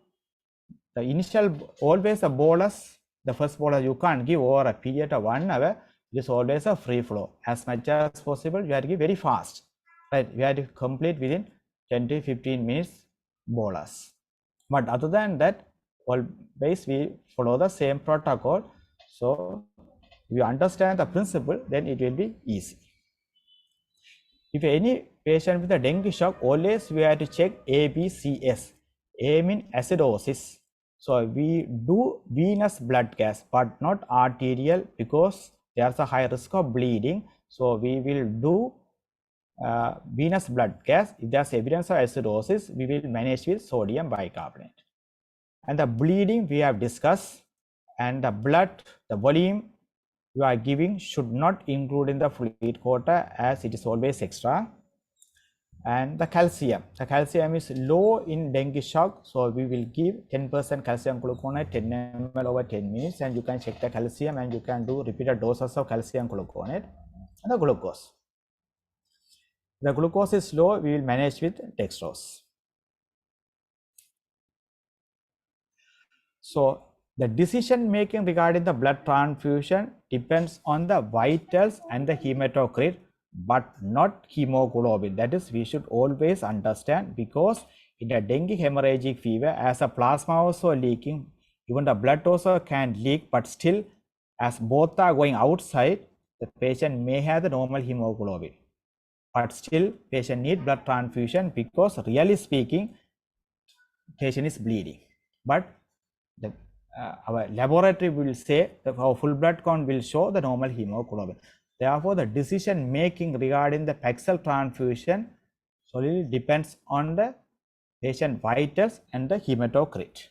The initial, always a bolus, the first bolus you can't give over a period of 1 hour. It is always a free flow. As much as possible, you have to give very fast, right? You have to complete within 10 to 15 minutes bolus. But other than that, always we follow the same protocol. So if you understand the principle, then it will be easy. If any patient with a dengue shock, always we have to check ABCS. A means acidosis. So we do venous blood gas, but not arterial, because there's a high risk of bleeding. So we will do venous blood gas. If there's evidence of acidosis, we will manage with sodium bicarbonate. And the bleeding we have discussed, and the blood, the volume you are giving should not include in the fluid quota, as it is always extra. And the calcium is low in dengue shock, so we will give 10% calcium gluconate 10 ml over 10 minutes, and you can check the calcium, and you can do repeated doses of calcium gluconate. And the glucose is low, we will manage with dextrose. So the decision making regarding the blood transfusion depends on the vitals and the hematocrit, but not hemoglobin. That is, we should always understand, because in a dengue hemorrhagic fever, as a plasma also leaking, even the blood also can leak, but still, as both are going outside, the patient may have the normal hemoglobin, but still patient need blood transfusion, because really speaking, patient is bleeding. But our laboratory will say that our full blood count will show the normal hemoglobin. Therefore, the decision making regarding the PEG cell transfusion solely depends on the patient vitals and the hematocrit,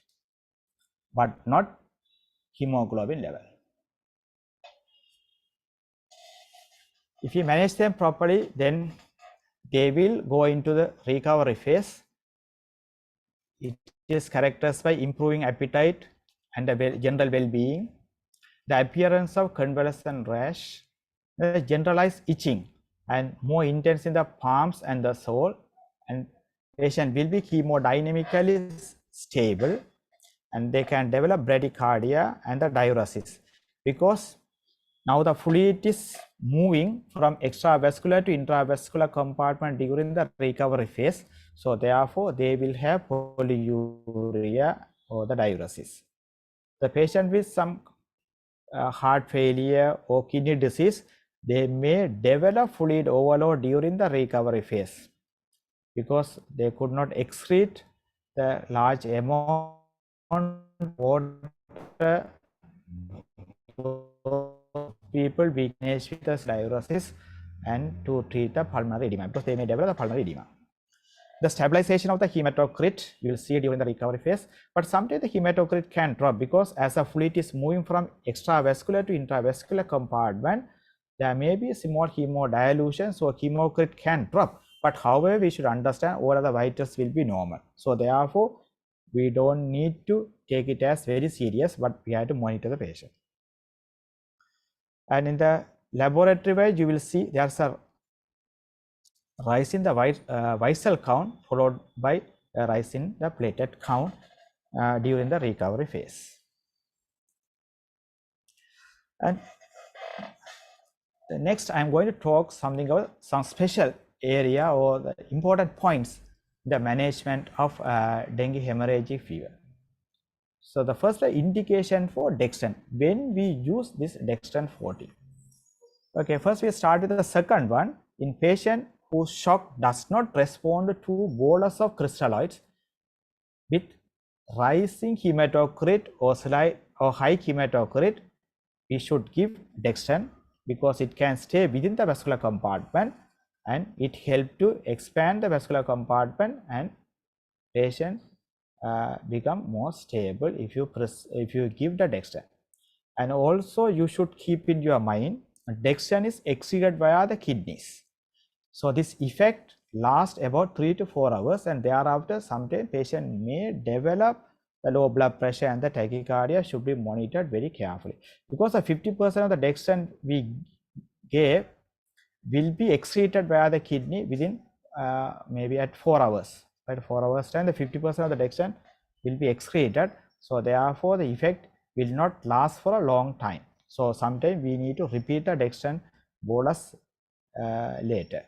but not hemoglobin level. If you manage them properly, then they will go into the recovery phase. It is characterized by improving appetite and the general well-being, the appearance of convalescent rash, the generalized itching, and more intense in the palms and the sole, and patient will be hemodynamically stable, and they can develop bradycardia and the diuresis, because now the fluid is moving from extravascular to intravascular compartment during the recovery phase. So therefore, they will have polyuria or the diuresis. The patient with some heart failure or kidney disease, they may develop fluid overload during the recovery phase, because they could not excrete the large amount of water. People we manage with the diuresis and to treat the pulmonary edema, because they may develop the pulmonary edema. The stabilization of the hematocrit you will see during the recovery phase, but sometimes the hematocrit can drop, because as the fluid is moving from extravascular to intravascular compartment, there may be small hemodilution, so hematocrit can drop. But however, we should understand all of the vitals will be normal. So therefore, we don't need to take it as very serious, but we have to monitor the patient. And in the laboratory wise, you will see there's a rise in the white cell count, followed by a rise in the platelet count during the recovery phase. And next, I'm going to talk something about some special area or the important points in the management of dengue hemorrhagic fever. So the first indication for dextran, when we use this dextran 40. Okay, first we start with the second one. In patient whose shock does not respond to bolus of crystalloids with rising hematocrit or high hematocrit, we should give dextran because it can stay within the vascular compartment and it helps to expand the vascular compartment and patient become more stable if you give the dextran. And also you should keep in your mind dextran is excreted via the kidneys. So this effect lasts about 3 to 4 hours, and thereafter sometimes patient may develop the low blood pressure and the tachycardia should be monitored very carefully, because the 50% of the dextran we gave will be excreted via the kidney within maybe at 4 hours. At 4 hours time, the 50% of the dextran will be excreted. So therefore the effect will not last for a long time. So sometimes we need to repeat the dextran bolus later.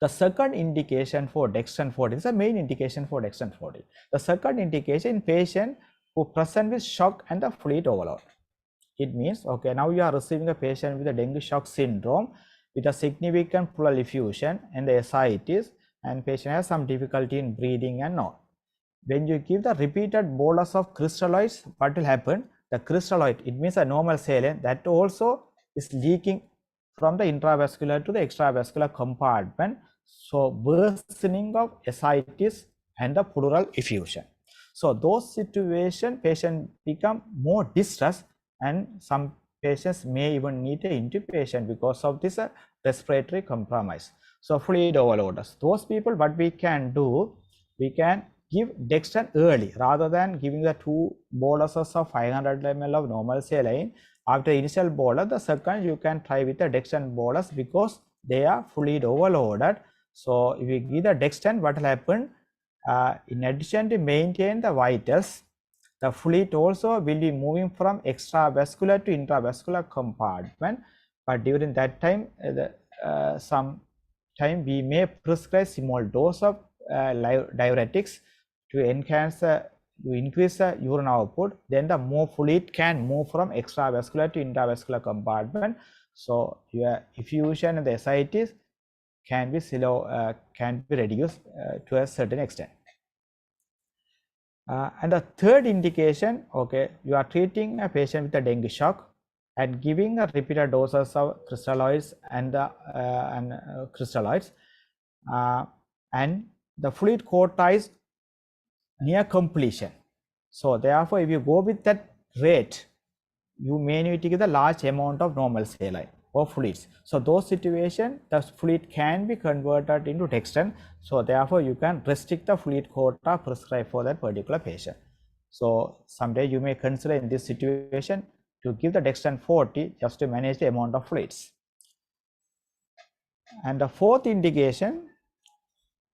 The second indication for dextran 40 is the main indication for dextran 40. The second indication in patient who present with shock and the fluid overload. It means, okay, now you are receiving a patient with a dengue shock syndrome with a significant pleural effusion and the ascites, and patient has some difficulty in breathing and all. When you give the repeated bolus of crystalloids, what will happen? The crystalloid, it means a normal saline, that also is leaking from the intravascular to the extravascular compartment. So worsening of ascites and the pleural effusion. So those situations, patient become more distressed, and some patients may even need an intubation because of this respiratory compromise. So fluid overloaders, those people, what we can do, we can give dextran early rather than giving the 2 boluses of 500 ml of normal saline. After initial bolus, the second you can try with the dextran bolus because they are fluid overloaded. So if you give the dextran, what will happen? In addition to maintain the vitals, the fluid also will be moving from extravascular to intravascular compartment. But during that time, some time we may prescribe small dose of diuretics to increase the urine output. Then the more fluid can move from extravascular to intravascular compartment. So your effusion and the ascites can be slow, can be reduced to a certain extent. And the third indication, okay, you are treating a patient with a dengue shock and giving a repeated doses of crystalloids and crystalloids, and the fluid quota is near completion. So therefore, if you go with that rate, you may need to give a large amount of normal saline or fluids. So those situations, the fluid can be converted into dextran. So therefore, you can restrict the fluid quota prescribed for that particular patient. So someday you may consider in this situation to give the dextran 40 just to manage the amount of fluids. And the fourth indication,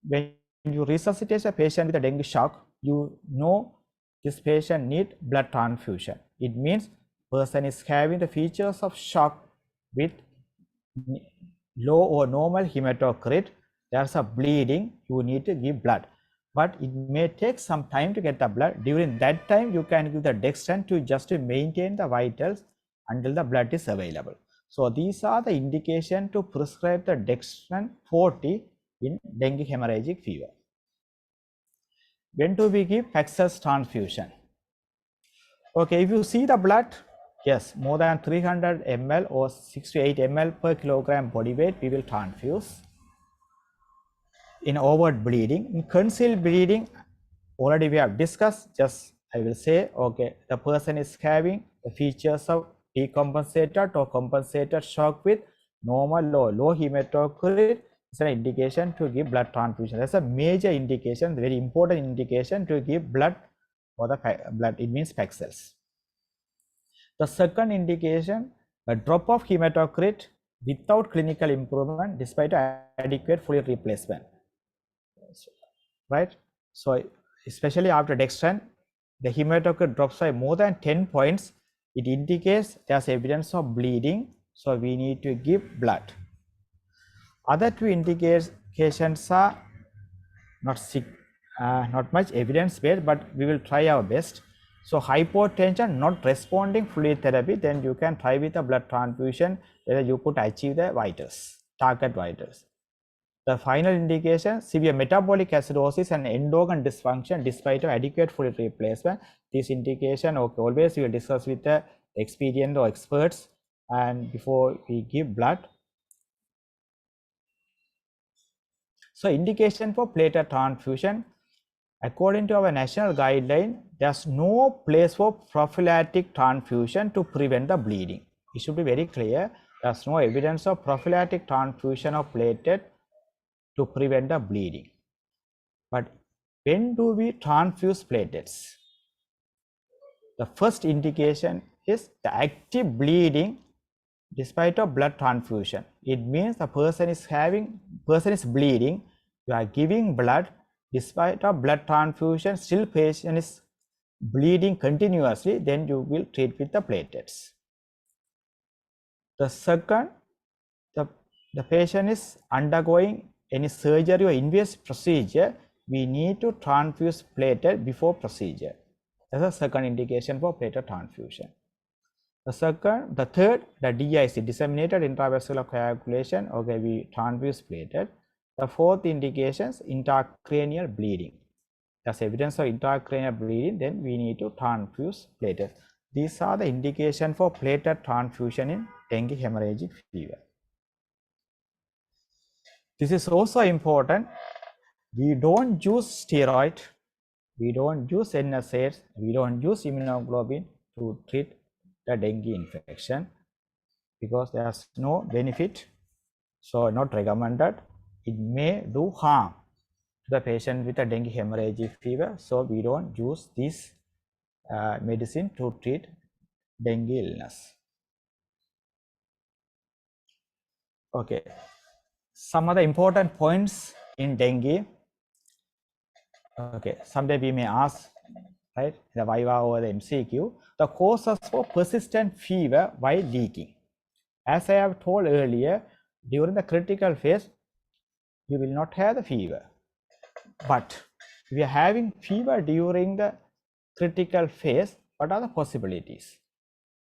when you resuscitate a patient with a dengue shock, you know this patient needs blood transfusion. It means person is having the features of shock with low or normal hematocrit. There's a bleeding, you need to give blood, but it may take some time to get the blood. During that time, you can give the dextran to just to maintain the vitals until the blood is available. So these are the indication to prescribe the dextran 40 in dengue hemorrhagic fever. When do we give Pax's transfusion? Okay, if you see the blood, yes, more than 300 ml or 6 to 8 ml per kilogram body weight, we will transfuse. In overt bleeding, in concealed bleeding, already we have discussed, just I will say, okay, the person is having the features of decompensated or compensated shock with normal or low hematocrit. It's an indication to give blood transfusion. That's a major indication, very important indication to give blood for the blood. It means PEG cells. The second indication, a drop of hematocrit without clinical improvement despite adequate fluid replacement. Right? So especially after dextran, the hematocrit drops by more than 10 points. It indicates there's evidence of bleeding, so we need to give blood. Other two indications are not much evidence based, but we will try our best. So hypotension not responding fluid therapy, then you can try with a blood transfusion whether you could achieve the vitals, target vitals. The final indication, severe metabolic acidosis and endocrine dysfunction despite of adequate fluid replacement. This indication, okay, always we will discuss with the experienced or experts and before we give blood. So indication for platelet transfusion, according to our national guideline, there's no place for prophylactic transfusion to prevent the bleeding. It should be very clear. There's no evidence of prophylactic transfusion of platelet to prevent the bleeding. But when do we transfuse platelets? The first indication is the active bleeding despite of blood transfusion. It means the person is bleeding, you are giving blood, despite of blood transfusion, still patient is bleeding continuously, then you will treat with the platelets. The second, the patient is undergoing any surgery or invasive procedure, we need to transfuse platelet before procedure. That's the second indication for platelet transfusion. The third, the DIC, disseminated intravascular coagulation, okay, we transfuse platelet. The fourth indication is intracranial bleeding. There's evidence of intracranial bleeding, then we need to transfuse platelets. These are the indications for platelet transfusion in dengue hemorrhagic fever. This is also important. We don't use steroid, we don't use NSAIDs, we don't use immunoglobulin to treat the dengue infection because there's no benefit, so not recommended. It may do harm to the patient with a dengue hemorrhagic fever, so we don't use this medicine to treat dengue illness. Okay, some other important points in dengue. Okay, someday we may ask, right, the Viva or the MCQ, the causes for persistent fever while leaking. As I have told earlier, during the critical phase, you will not have the fever. But if you are having fever during the critical phase, what are the possibilities?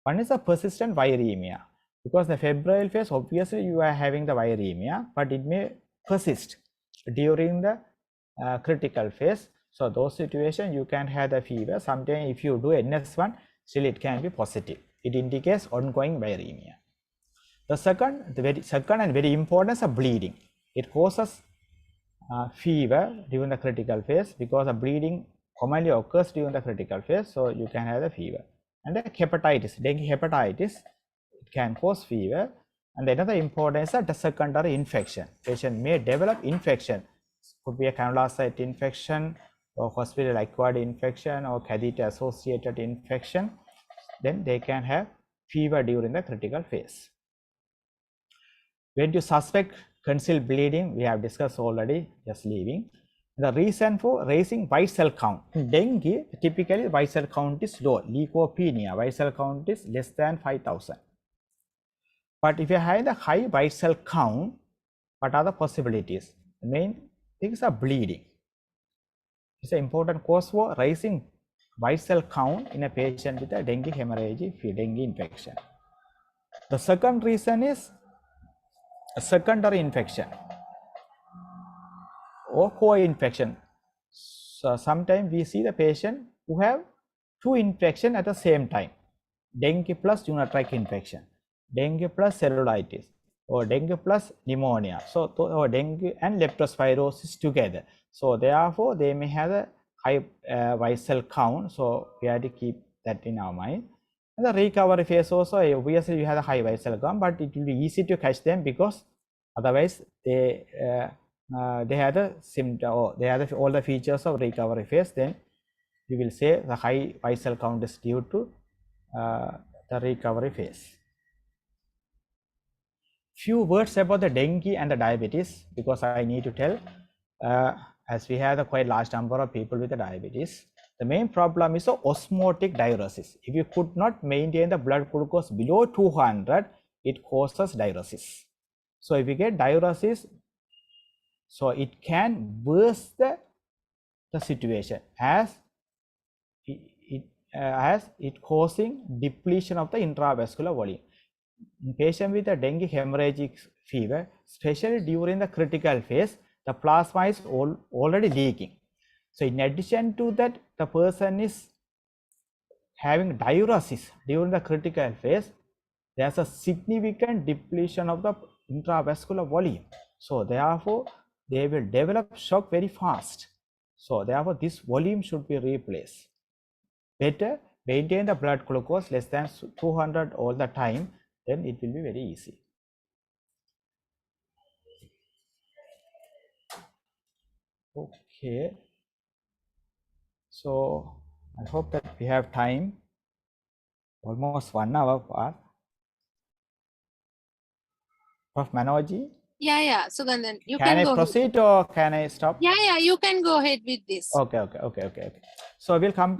One is a persistent viremia, because the febrile phase, obviously you are having the viremia, but it may persist during the critical phase. So those situations you can have the fever. Sometimes if you do NS1, still it can be positive. It indicates ongoing viremia. The second and very important is bleeding. It causes fever during the critical phase because the bleeding commonly occurs during the critical phase, so you can have the fever. And the hepatitis, dengue hepatitis, it can cause fever. And another important is the secondary infection. Patient may develop infection. Could be a cannula site infection or hospital acquired infection or catheter associated infection. Then they can have fever during the critical phase. When you suspect concealed bleeding, we have discussed already, just leaving. The reason for raising white cell count. In dengue, typically white cell count is low. Leukopenia, white cell count is less than 5,000. But if you have the high white cell count, what are the possibilities? The main things are bleeding. It's an important cause for raising white cell count in a patient with a dengue hemorrhagic dengue infection. The second reason is a secondary infection or co-infection. So sometimes we see the patient who have two infections at the same time, dengue plus urinary infection, dengue plus cellulitis, or dengue plus pneumonia, so or dengue and leptospirosis together. So therefore they may have a high white cell count, so we have to keep that in our mind. And the recovery phase also, obviously you have a high white cell count, but it will be easy to catch them because otherwise they have the symptom, or they have all the features of recovery phase. Then we will say the high white cell count is due to the recovery phase. Few words about the dengue and the diabetes, because I need to tell, as we have a quite large number of people with the diabetes. The main problem is osmotic diuresis. If you could not maintain the blood glucose below 200, it causes diuresis. So if you get diuresis, so it can worsen the situation, as as it causing depletion of the intravascular volume. In patient with a dengue hemorrhagic fever, especially during the critical phase, the plasma is already leaking. So in addition to that, the person is having diuresis during the critical phase. There's a significant depletion of the intravascular volume. So therefore, they will develop shock very fast. So therefore, this volume should be replaced. Better maintain the blood glucose less than 200 all the time, then it will be very easy. Okay. So I hope that we have time, almost 1 hour part. Prof. Manoji? Yeah, Suganthan, you Can can I go proceed ahead. or can I stop? Yeah, you can go ahead with this. Okay. So we'll come,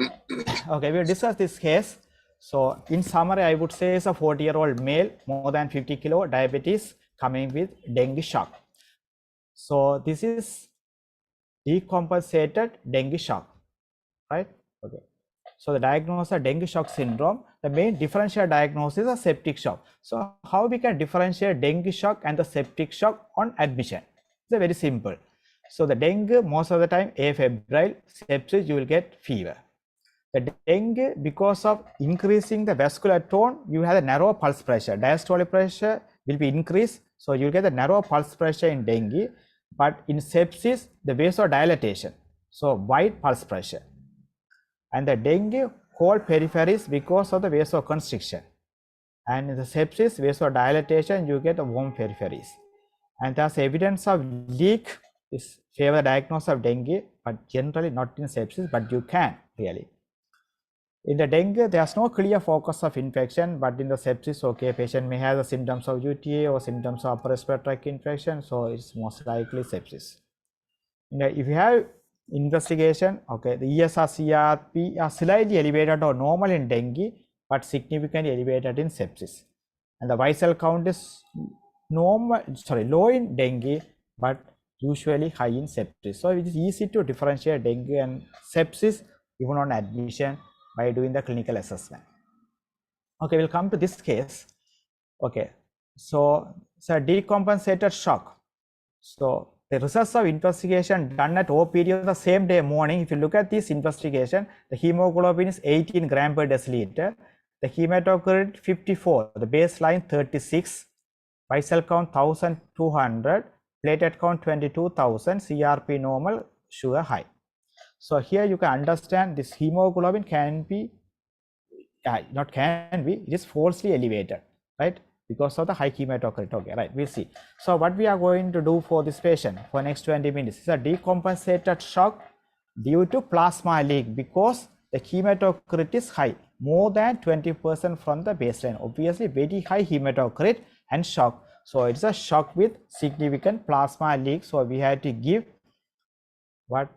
okay, we'll discuss this case. So in summary, I would say is a 40-year-old male, more than 50 kilo, diabetes, coming with dengue shock. So this is decompensated dengue shock, right? Okay. So the diagnosis of dengue shock syndrome, the main differential diagnosis is septic shock. So how we can differentiate dengue shock and the septic shock on admission? It's very simple. So the dengue, most of the time afebrile, sepsis, you will get fever. The dengue, because of increasing the vascular tone, you have a narrow pulse pressure. Diastolic pressure will be increased, so you get the narrow pulse pressure in dengue. But in sepsis, the vasodilatation, so wide pulse pressure. And the dengue cold peripheries because of the vasoconstriction. And in the sepsis, vasodilatation, you get a warm peripheries. And there's evidence of leak is favor diagnosis of dengue, but generally not in sepsis, but you can really. In the dengue, there's no clear focus of infection, but in the sepsis, okay, patient may have the symptoms of UTA or symptoms of upper respiratory tract infection, so it's most likely sepsis. If you have investigation, okay, the ESR, CRP are slightly elevated or normal in dengue, but significantly elevated in sepsis. And the white cell count is low in dengue, but usually high in sepsis. So it is easy to differentiate dengue and sepsis even on admission by doing the clinical assessment. Okay, we'll come to this case. Okay, so it's a decompensated shock. So the results of investigation done at OPD on the same day morning, if you look at this investigation, the hemoglobin is 18 gram per deciliter, the hematocrit 54, the baseline 36, white cell count 1200, platelet count 22,000, CRP normal, sugar high. So here you can understand this hemoglobin can be, it is falsely elevated, right? Because of the high hematocrit. Okay, right, we'll see. So what we are going to do for this patient for next 20 minutes is a decompensated shock due to plasma leak because the hematocrit is high, more than 20% from the baseline. Obviously, very high hematocrit and shock. So it's a shock with significant plasma leak. So we had to give what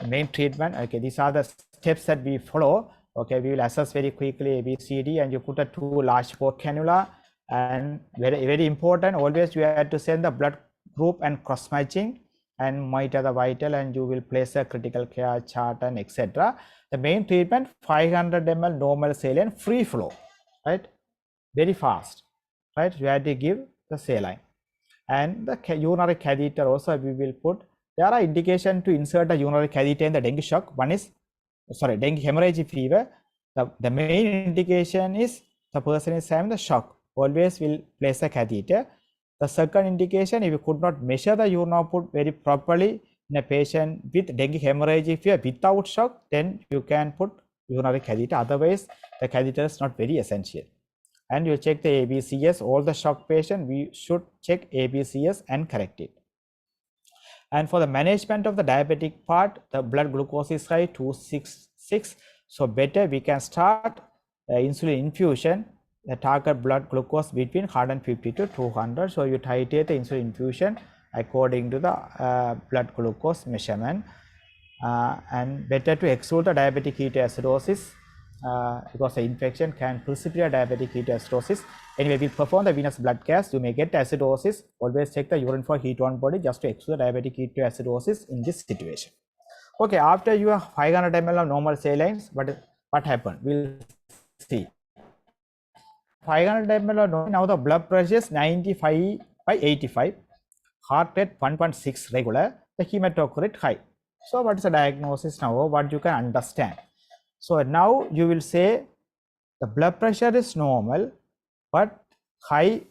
main treatment. Okay, these are the steps that we follow. Okay, we will assess very quickly ABCD, and you put a 2 large port cannula, and very important, always you have to send the blood group and cross matching and monitor the vital, and you will place a critical care chart and etc. The main treatment 500 ml normal saline free flow, right? Very fast, right? You have to give the saline, and the urinary catheter also we will put. There are indications to insert a urinary catheter in the dengue shock. One is, dengue hemorrhagic fever. The main indication is the person is having the shock. Always will place a catheter. The second indication, if you could not measure the urine output very properly in a patient with dengue hemorrhagic fever without shock, then you can put urinary catheter. Otherwise, the catheter is not very essential. And you check the ABCS. All the shock patient, we should check ABCS and correct it. And for the management of the diabetic part, the blood glucose is high, 266. So better we can start insulin infusion, the target blood glucose between 150 to 200. So you titrate the insulin infusion according to the blood glucose measurement. And better to exclude the diabetic ketoacidosis because the infection can precipitate diabetic ketoacidosis. Anyway, we'll perform the venous blood gas. You may get acidosis. Always check the urine for heat on body just to exclude diabetic ketoacidosis in this situation. Okay, after you have 500 ml of normal salines, but what happened? We'll see. 500 ml of normal, now the blood pressure is 95 by 85, heart rate 1.6 regular, the hematocrit high. So what is the diagnosis now? What you can understand? So now you will say the blood pressure is normal, but high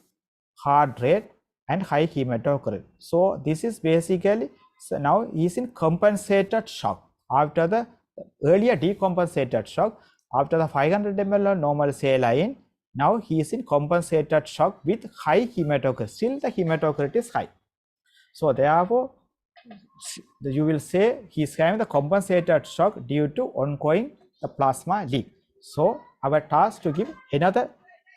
heart rate and high hematocrit. So this is basically, so now he is in compensated shock after the earlier decompensated shock. After the 500 ml of normal saline, now he is in compensated shock with high hematocrit. Still the hematocrit is high. So therefore, you will say he is having the compensated shock due to ongoing the plasma leak. So our task to give another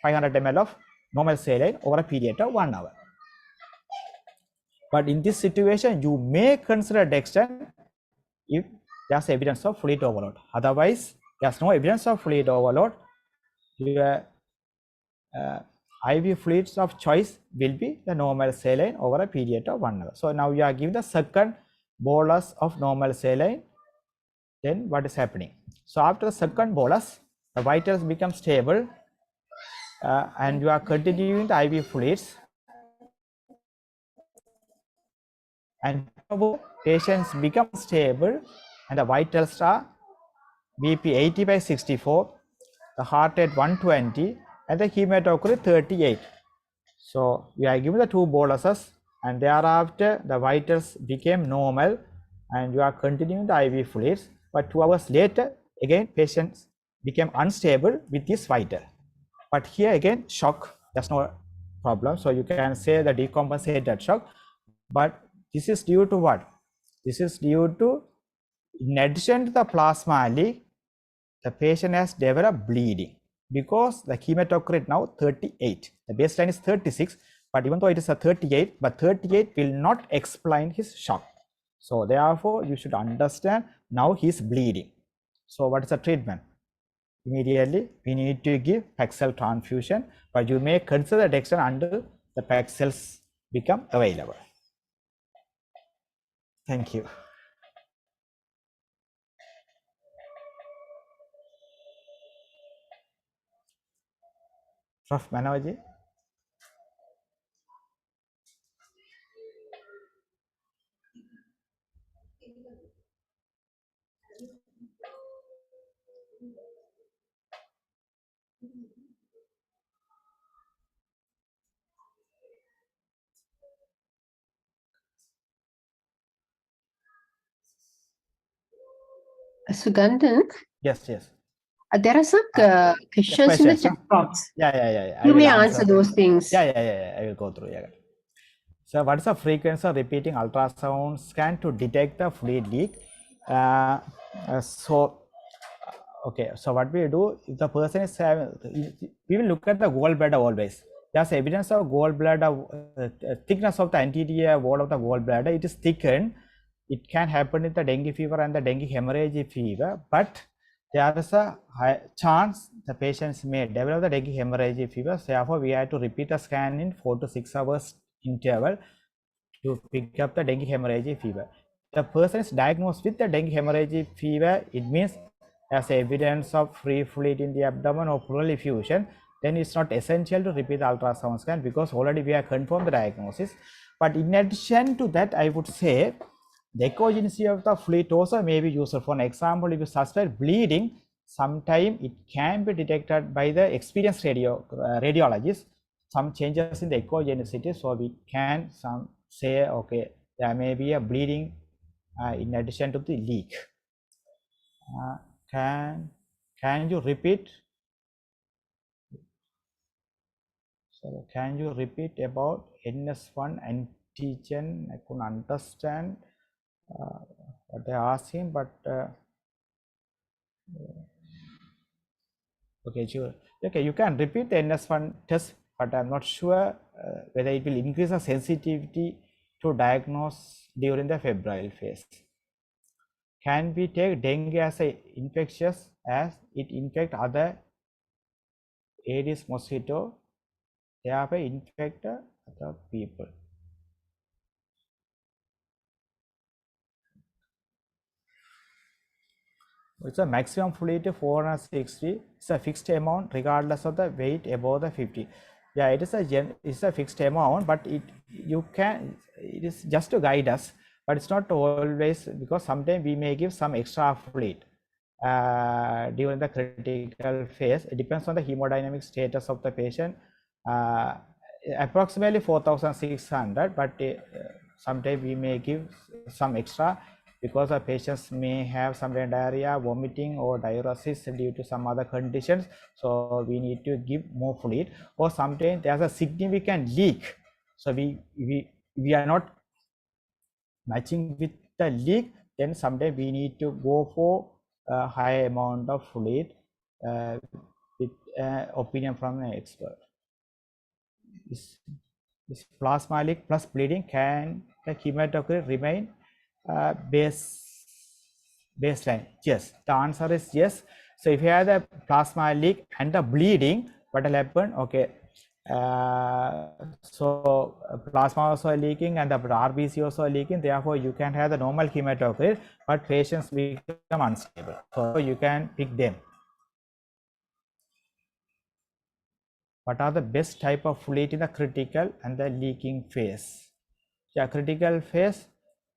500 ml of normal saline over a period of 1 hour. But in this situation, you may consider dextran if there's evidence of fluid overload. Otherwise, there's no evidence of fluid overload. Your IV fluids of choice will be the normal saline over a period of 1 hour. So now you are giving the second bolus of normal saline. Then what is happening? So after the second bolus, the vitals become stable and you are continuing the IV fluids. And patients become stable and the vitals are BP 80 by 64, the heart rate 120 and the hematocrit 38. So we are given the two boluses and thereafter the vitals became normal and you are continuing the IV fluids, but 2 hours later again patients became unstable with this vital. But here again shock, there's no problem. So you can say the decompensated shock, but this is due to what? This is due to, in addition to the plasma leak, the patient has developed bleeding because the hematocrit now 38. The baseline is 36, but even though it is a 38, but 38 will not explain his shock. So therefore, you should understand now he is bleeding. So what is the treatment? Immediately, we need to give PEG cell transfusion, but you may consider dextran until the PEG cells become available. Thank you. Prof. Manoji. Suganthan, Yes, yes. there are some questions in the chat box. Yeah. You may answer those things. Yeah. I will go through. Yeah. So, what is the frequency of repeating ultrasound scan to detect the fluid leak? Okay. So, what we do if the person is having, we will look at the gallbladder always. There's evidence of gallbladder thickness of the anterior wall of the gallbladder. It is thickened. It can happen with the dengue fever and the dengue hemorrhagic fever, but there is a high chance the patients may develop the dengue hemorrhagic fever. So therefore, we have to repeat a scan in 4 to 6 hours interval to pick up the dengue hemorrhagic fever. The person is diagnosed with the dengue hemorrhagic fever, it means there's evidence of free fluid in the abdomen or pleural effusion. Then it's not essential to repeat the ultrasound scan because already we have confirmed the diagnosis. But in addition to that, I would say the echogenicity of the fluid also may be useful. For example, if you suspect bleeding, sometimes it can be detected by the experienced radiologist, some changes in the echogenicity, so we can say, okay, there may be a bleeding in addition to the leak. Can you repeat? So can you repeat about NS1 antigen? I couldn't understand what they are asking, but okay, sure. Okay, you can repeat the NS1 test, but I'm not sure whether it will increase the sensitivity to diagnose during the febrile phase. Can we take dengue as a infectious as it infect other Aedes mosquito, thereby infect other people? It's a maximum fluid 460. It's a fixed amount regardless of the weight above the 50. Yeah, it's a fixed amount, but it is just to guide us, but it's not always, because sometimes we may give some extra fluid during the critical phase. It depends on the hemodynamic status of the patient. Approximately 4,600, but sometimes we may give some extra because the patients may have some diarrhea, vomiting, or diuresis due to some other conditions. So we need to give more fluid. Or sometimes there's a significant leak, so we are not matching with the leak. Then sometimes we need to go for a high amount of fluid with opinion from an expert. This plasma leak plus bleeding, can the hematocrit remain baseline? Yes, the answer is yes. So if you have the plasma leak and the bleeding, what will happen? Okay, so plasma also leaking and the RBC also leaking, therefore you can have the normal hematocrit, but patients become unstable, so you can pick them. What are the best type of fluid in the critical and the leaking phase? Yeah, critical phase,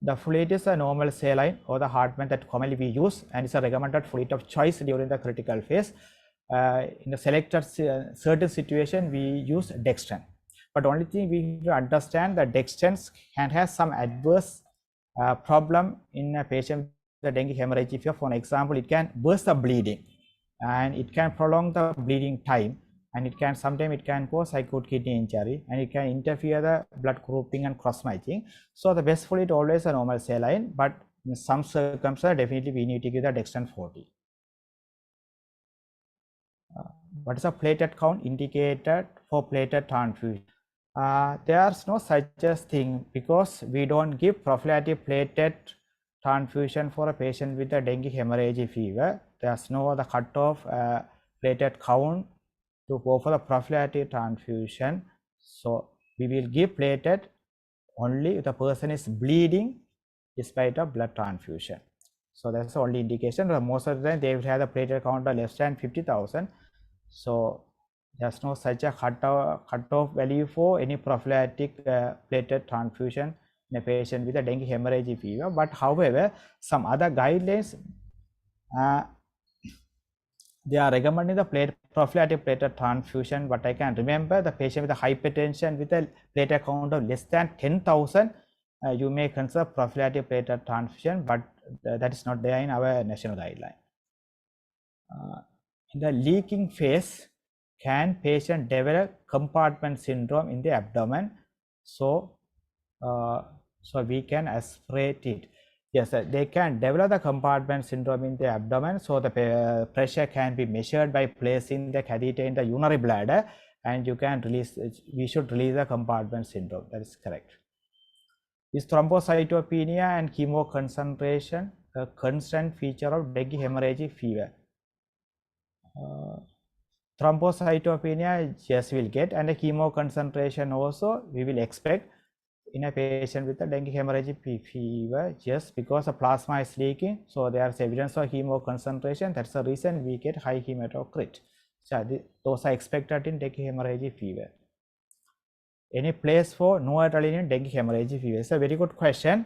the fluid is a normal saline or the Hartmann that commonly we use, and it's a recommended fluid of choice during the critical phase. In the selected certain situation, we use dextran. But only thing we need to understand that dextrans can have some adverse problem in a patient with the dengue hemorrhage fever. For example, it can burst the bleeding, and it can prolong the bleeding time, and it can sometimes it can cause acute kidney injury, and it can interfere the blood grouping and cross matching. So the best fluid always a normal saline, but in some circumstances definitely we need to give the dextran 40. What is a platelet count indicated for platelet transfusion? There's no such a thing, because we don't give prophylactic platelet transfusion for a patient with a dengue hemorrhage fever. There's no other cutoff platelet count to go for the prophylactic transfusion. So we will give platelet only if the person is bleeding despite of blood transfusion. So that's the only indication. Most of the time they will have the platelet count of less than 50,000. So there's no such a cutoff value for any prophylactic platelet transfusion in a patient with a dengue hemorrhage fever. But however, some other guidelines, they are recommending the prophylactic platelet transfusion. But I can remember, the patient with a hypertension with a platelet count of less than 10,000, you may consider prophylactic platelet transfusion, but that is not there in our national guideline. In the leaking phase, can patient develop compartment syndrome in the abdomen? So we can aspirate it. Yes, they can develop the compartment syndrome in the abdomen. So the pressure can be measured by placing the catheter in the urinary bladder, and you can release. We should release the compartment syndrome. That is correct. Is thrombocytopenia and hemoconcentration a constant feature of dengue hemorrhage fever? Thrombocytopenia, yes, we'll get, and a hemoconcentration also we will expect in a patient with a dengue hemorrhage fever, just because the plasma is leaking. So there's evidence of hemoconcentration. That's the reason we get high hematocrit. So those are expected in dengue hemorrhage fever. Any place for noradrenaline in dengue hemorrhage fever? It's a very good question.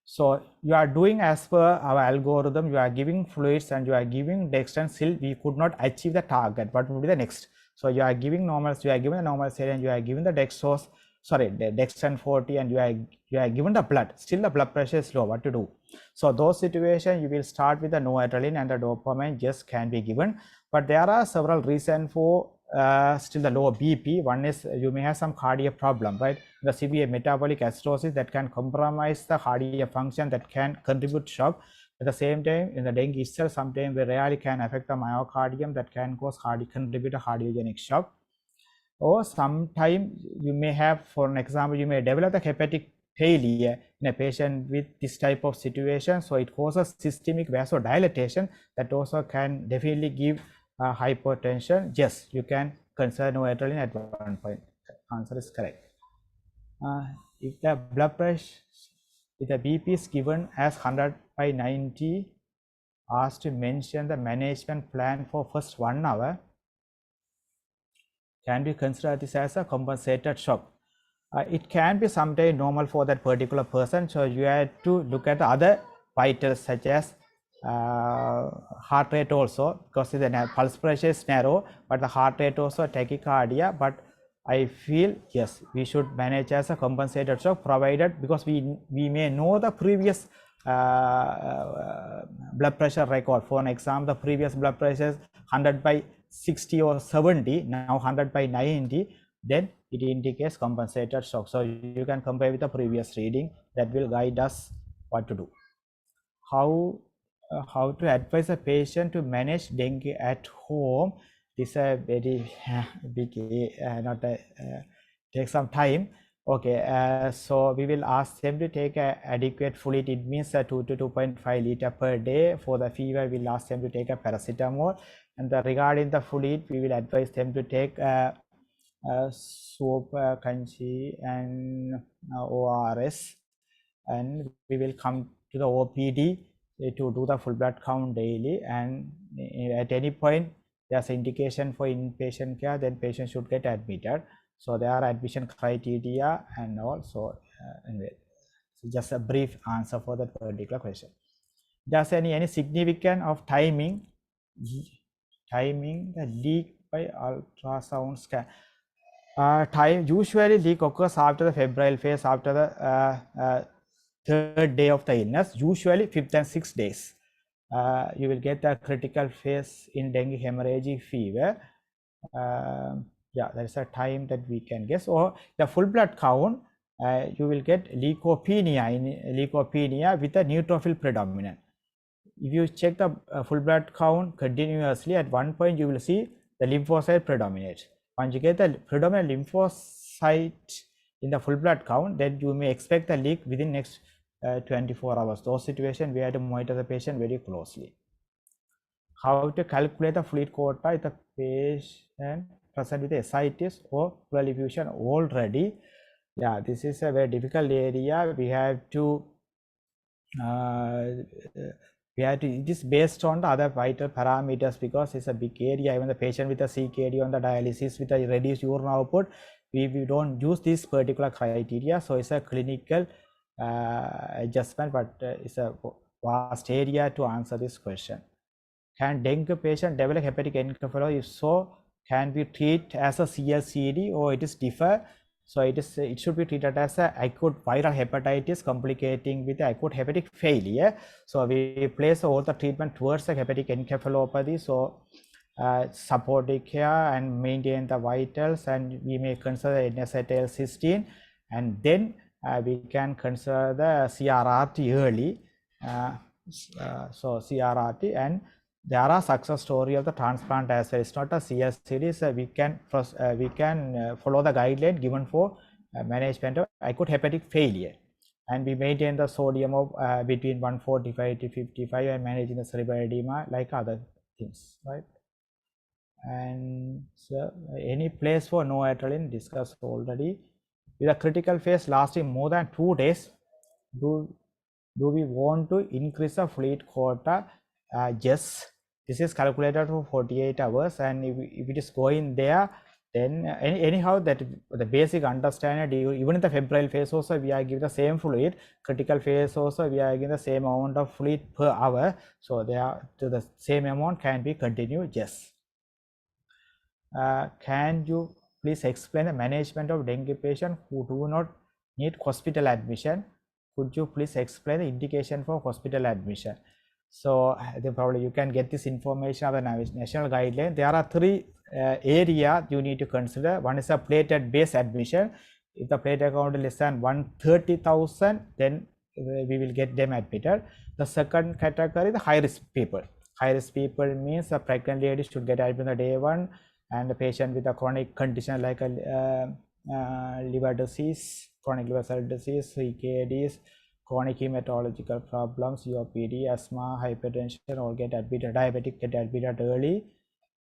So you are doing as per our algorithm, you are giving fluids and you are giving dextran. Still we could not achieve the target. What would be the next? So you are giving normals, you are giving the normal saline, you are giving the dextrose, sorry, the dextran 40, and you are given the blood. Still the blood pressure is low. What to do? So those situations you will start with the noradrenaline, and the dopamine just can be given. But there are several reasons for still the low BP. One is you may have some cardiac problem, right? The severe metabolic acidosis that can compromise the cardiac function, that can contribute shock. At the same time, in the dengue itself, sometimes they rarely can affect the myocardium, that can cause contribute a cardiogenic shock. Or sometimes you may have, for an example, you may develop the hepatic failure in a patient with this type of situation. So it causes systemic vasodilatation, that also can definitely give hypertension. Yes, you can consider noradrenaline at one point. Answer is correct. If the blood pressure, if the BP is given as 100/90, asked to mention the management plan for first 1 hour. Can we consider this as a compensated shock? It can be sometime normal for that particular person. So you have to look at the other vitals such as heart rate also, because the pulse pressure is narrow, but the heart rate also tachycardia. But I feel yes, we should manage as a compensated shock, provided because we may know the previous blood pressure record. For an example, the previous blood pressure is 100 by 60 or 70, now 100 by 90, then it indicates compensated shock. So you can compare with the previous reading. That will guide us what to do. How to advise a patient to manage dengue at home? This is a very big take some time. Okay, so we will ask them to take adequate fluid. It means 2 to 2.5 liter per day. For the fever, we'll ask them to take a paracetamol. And regarding the fluid, we will advise them to take soup, kanchi, and ORS. And we will come to the OPD to do the full blood count daily. And at any point there's an indication for inpatient care, then patient should get admitted. So there are admission criteria and also anyway, so just a brief answer for that particular question. Does any significance of timing the leak by ultrasound scan? Usually leak occurs after the febrile phase, after the 3rd day of the illness, usually 5th and 6th days. You will get the critical phase in dengue hemorrhagic fever. Yeah, there is a time that we can guess. Or the full blood count, you will get leukopenia with a neutrophil predominant. If you check the full blood count continuously, at one point you will see the lymphocyte predominate. Once you get the predominant lymphocyte in the full blood count, then you may expect the leak within next 24 hours. Those situations we have to monitor the patient very closely. How to calculate the fluid quota if the patient present with ascites or pleural effusion already? Yeah, this is a very difficult area. We have to it is based on the other vital parameters, because it's a big area. Even the patient with a CKD on the dialysis with a reduced urine output, we don't use this particular criteria. So it's a clinical adjustment, but it's a vast area to answer this question. Can dengue patient develop hepatic encephalopathy? If so, can we treat as a CLCD or it is differ? So it should be treated as a acute viral hepatitis complicating with acute hepatic failure. So we place all the treatment towards the hepatic encephalopathy. So supportive care and maintain the vitals, and we may consider N-acetylcysteine, and then we can consider the CRRT early. So CRRT, and there are success story of the transplant as well. It's not a CSCD, so we can follow the guideline given for management of acute hepatic failure, and we maintain the sodium of between 145 to 55 and managing the cerebral edema like other things, right? And so any place for noradrenaline discussed already. With a critical phase lasting more than 2 days, do we want to increase the fluid quota? Yes, this is calculated for 48 hours, and if it is going there, then anyhow that the basic understanding, even in the febrile phase also we are giving the same fluid. Critical phase also we are giving the same amount of fluid per hour, so they are to the same amount can be continued. Yes. Can you please explain the management of dengue patient who do not need hospital admission? Could you please explain the indication for hospital admission? So probably you can get this information of the national guideline. There are 3 areas you need to consider. One is a platelet based admission. If the platelet count is less than 130,000, then we will get them admitted. The second category, the high risk people. High risk people means a pregnant lady should get admitted on the day 1, and the patient with a chronic condition like a liver disease, chronic liver cell disease, CKDs, chronic hematological problems, COPD, asthma, hypertension, all get admitted. Diabetic get admitted early.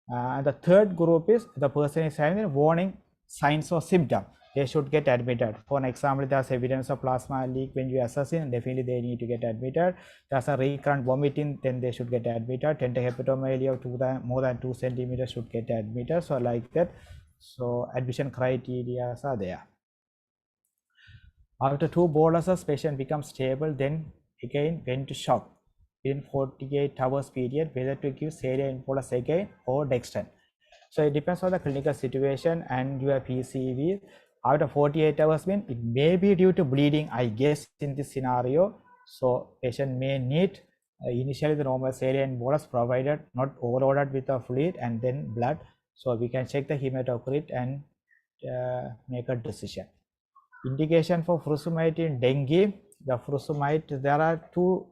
And the third group is the person is having warning signs or symptoms. they should get admitted. For an example, there's evidence of plasma leak when you assassin, definitely they need to get admitted. There's a recurrent vomiting, then they should get admitted. Tender hepatomegaly of more than 2 centimeters should get admitted. So like that. So admission criteria are there. After 2 boluses, patient becomes stable, then again went to shock in 48 hours period whether to give saline bolus again or dextran. So it depends on the clinical situation and your PCV. After 48 hours, it may be due to bleeding, I guess, in this scenario. So patient may need initially the normal saline bolus provided, not overloaded with the fluid and then blood. So we can check the hematocrit and make a decision. Indication for furosemide in dengue. The furosemide, there are 2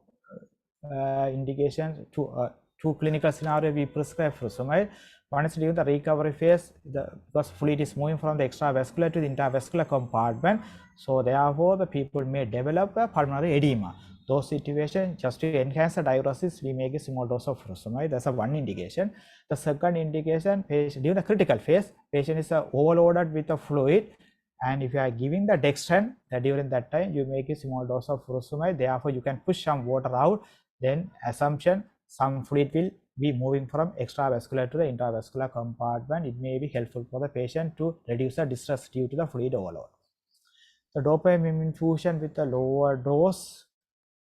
indications, two clinical scenario we prescribe furosemide. One is during the recovery phase, because fluid is moving from the extravascular to the intravascular compartment. So therefore, the people may develop a pulmonary edema. Those situations, just to enhance the diuresis, we make a small dose of furosemide. That's a one indication. The second indication, patient, during the critical phase, patient is overloaded with the fluid. And if you are giving the dextran, during that time, you make a small dose of furosemide. Therefore, you can push some water out. Then assumption, some fluid will be moving from extravascular to the intravascular compartment. It may be helpful for the patient to reduce the distress due to the fluid overload. The dopamine infusion with a lower dose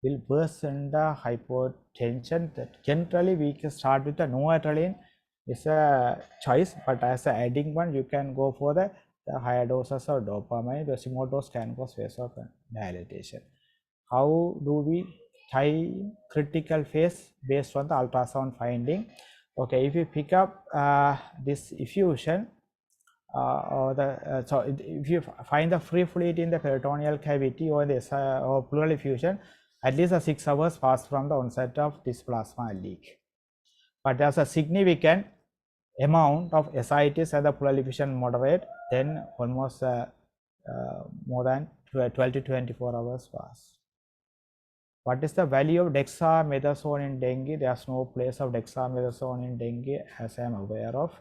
will worsen the hypotension. That generally we can start with the noradrenaline is a choice, but as an adding one, you can go for the higher doses of dopamine. The small dose can cause vasodilatation. How do we time critical phase based on the ultrasound finding? Okay, if you pick up this effusion so if you find the free fluid in the peritoneal cavity or the or pleural effusion, at least 6 hours pass from the onset of this plasma leak. But there's a significant amount of ascites and the pleural effusion moderate, then almost more than 12 to 24 hours pass. What is the value of dexamethasone in dengue? There's no place of dexamethasone in dengue as I am aware of.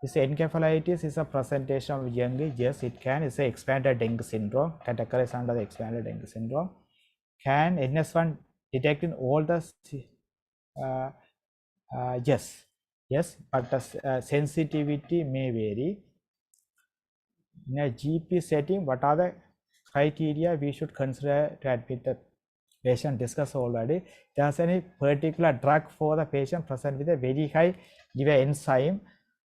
This encephalitis is a presentation of dengue. Yes, it can. It's an expanded dengue syndrome, categorized under the expanded dengue syndrome. Can NS1 detect in all the yes, but the sensitivity may vary. In a GP setting, what are the criteria we should consider to admit the patient? Discussed already. There's any particular drug for the patient present with a very high liver enzyme?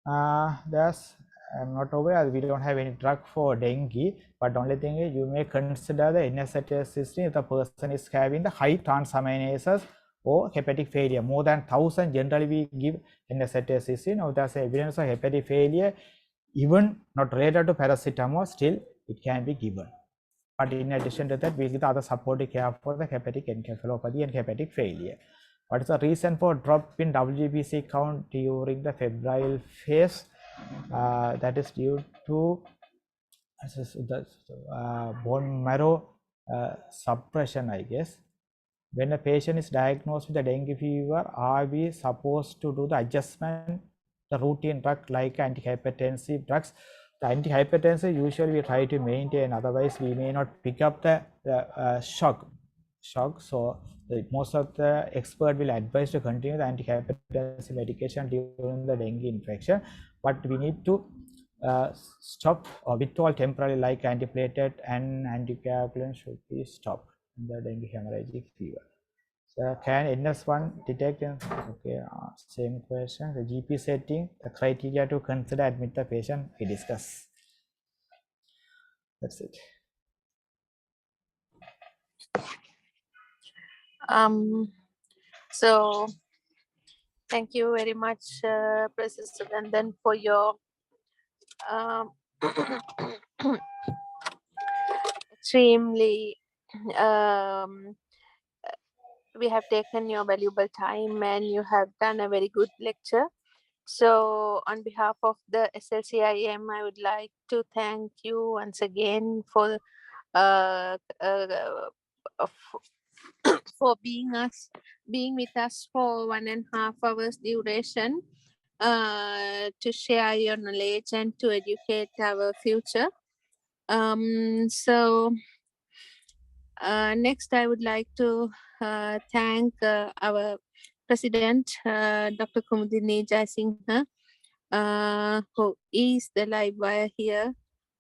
I'm not aware, we don't have any drug for dengue, but only thing is you may consider the N-acetylcysteine if the person is having the high transaminases or hepatic failure. More than 1000 generally we give N-acetylcysteine. Or there's evidence of hepatic failure, even not related to paracetamol, still it can be given. But in addition to that, we give the other supportive care for the hepatic encephalopathy and hepatic failure. What is the reason for drop in WBC count during the febrile phase? That is due to bone marrow suppression, I guess. When a patient is diagnosed with a dengue fever, are we supposed to do the adjustment, the routine drug like antihypertensive drugs? The antihypertensive usually we try to maintain, otherwise we may not pick up the shock. So most of the expert will advise to continue the antihypertensive medication during the dengue infection, but we need to stop or withhold temporarily, like antiplatelet and anticoagulant should be stopped in the dengue hemorrhagic fever. So can NS1 detect? Okay, same question. The GP setting, the criteria to consider admit the patient we discuss. That's it. So thank you very much, Professor Suganthan, for your extremely we have taken your valuable time and you have done a very good lecture. So on behalf of the SLCIM, I would like to thank you once again for for being with us for 1.5 hours duration to share your knowledge and to educate our future So next, I would like to thank our President, Dr. Kumudini Jaisingha, who is the live wire here.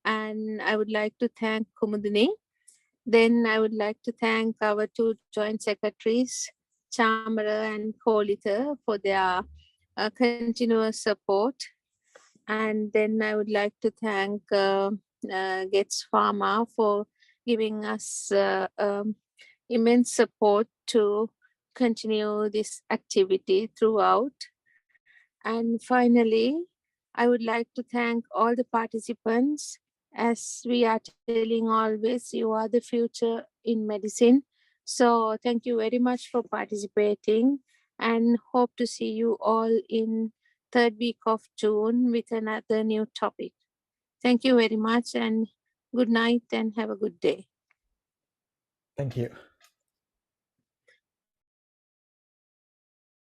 And I would like to thank Kumudini. Then I would like to thank our two joint secretaries, Chamara and Kolita, for their continuous support. And then I would like to thank Gets Pharma for giving us immense support to continue this activity throughout. And finally, I would like to thank all the participants. As we are telling always, you are the future in medicine. So thank you very much for participating and hope to see you all in third week of June with another new topic. Thank you very much and good night and have a good day. Thank you.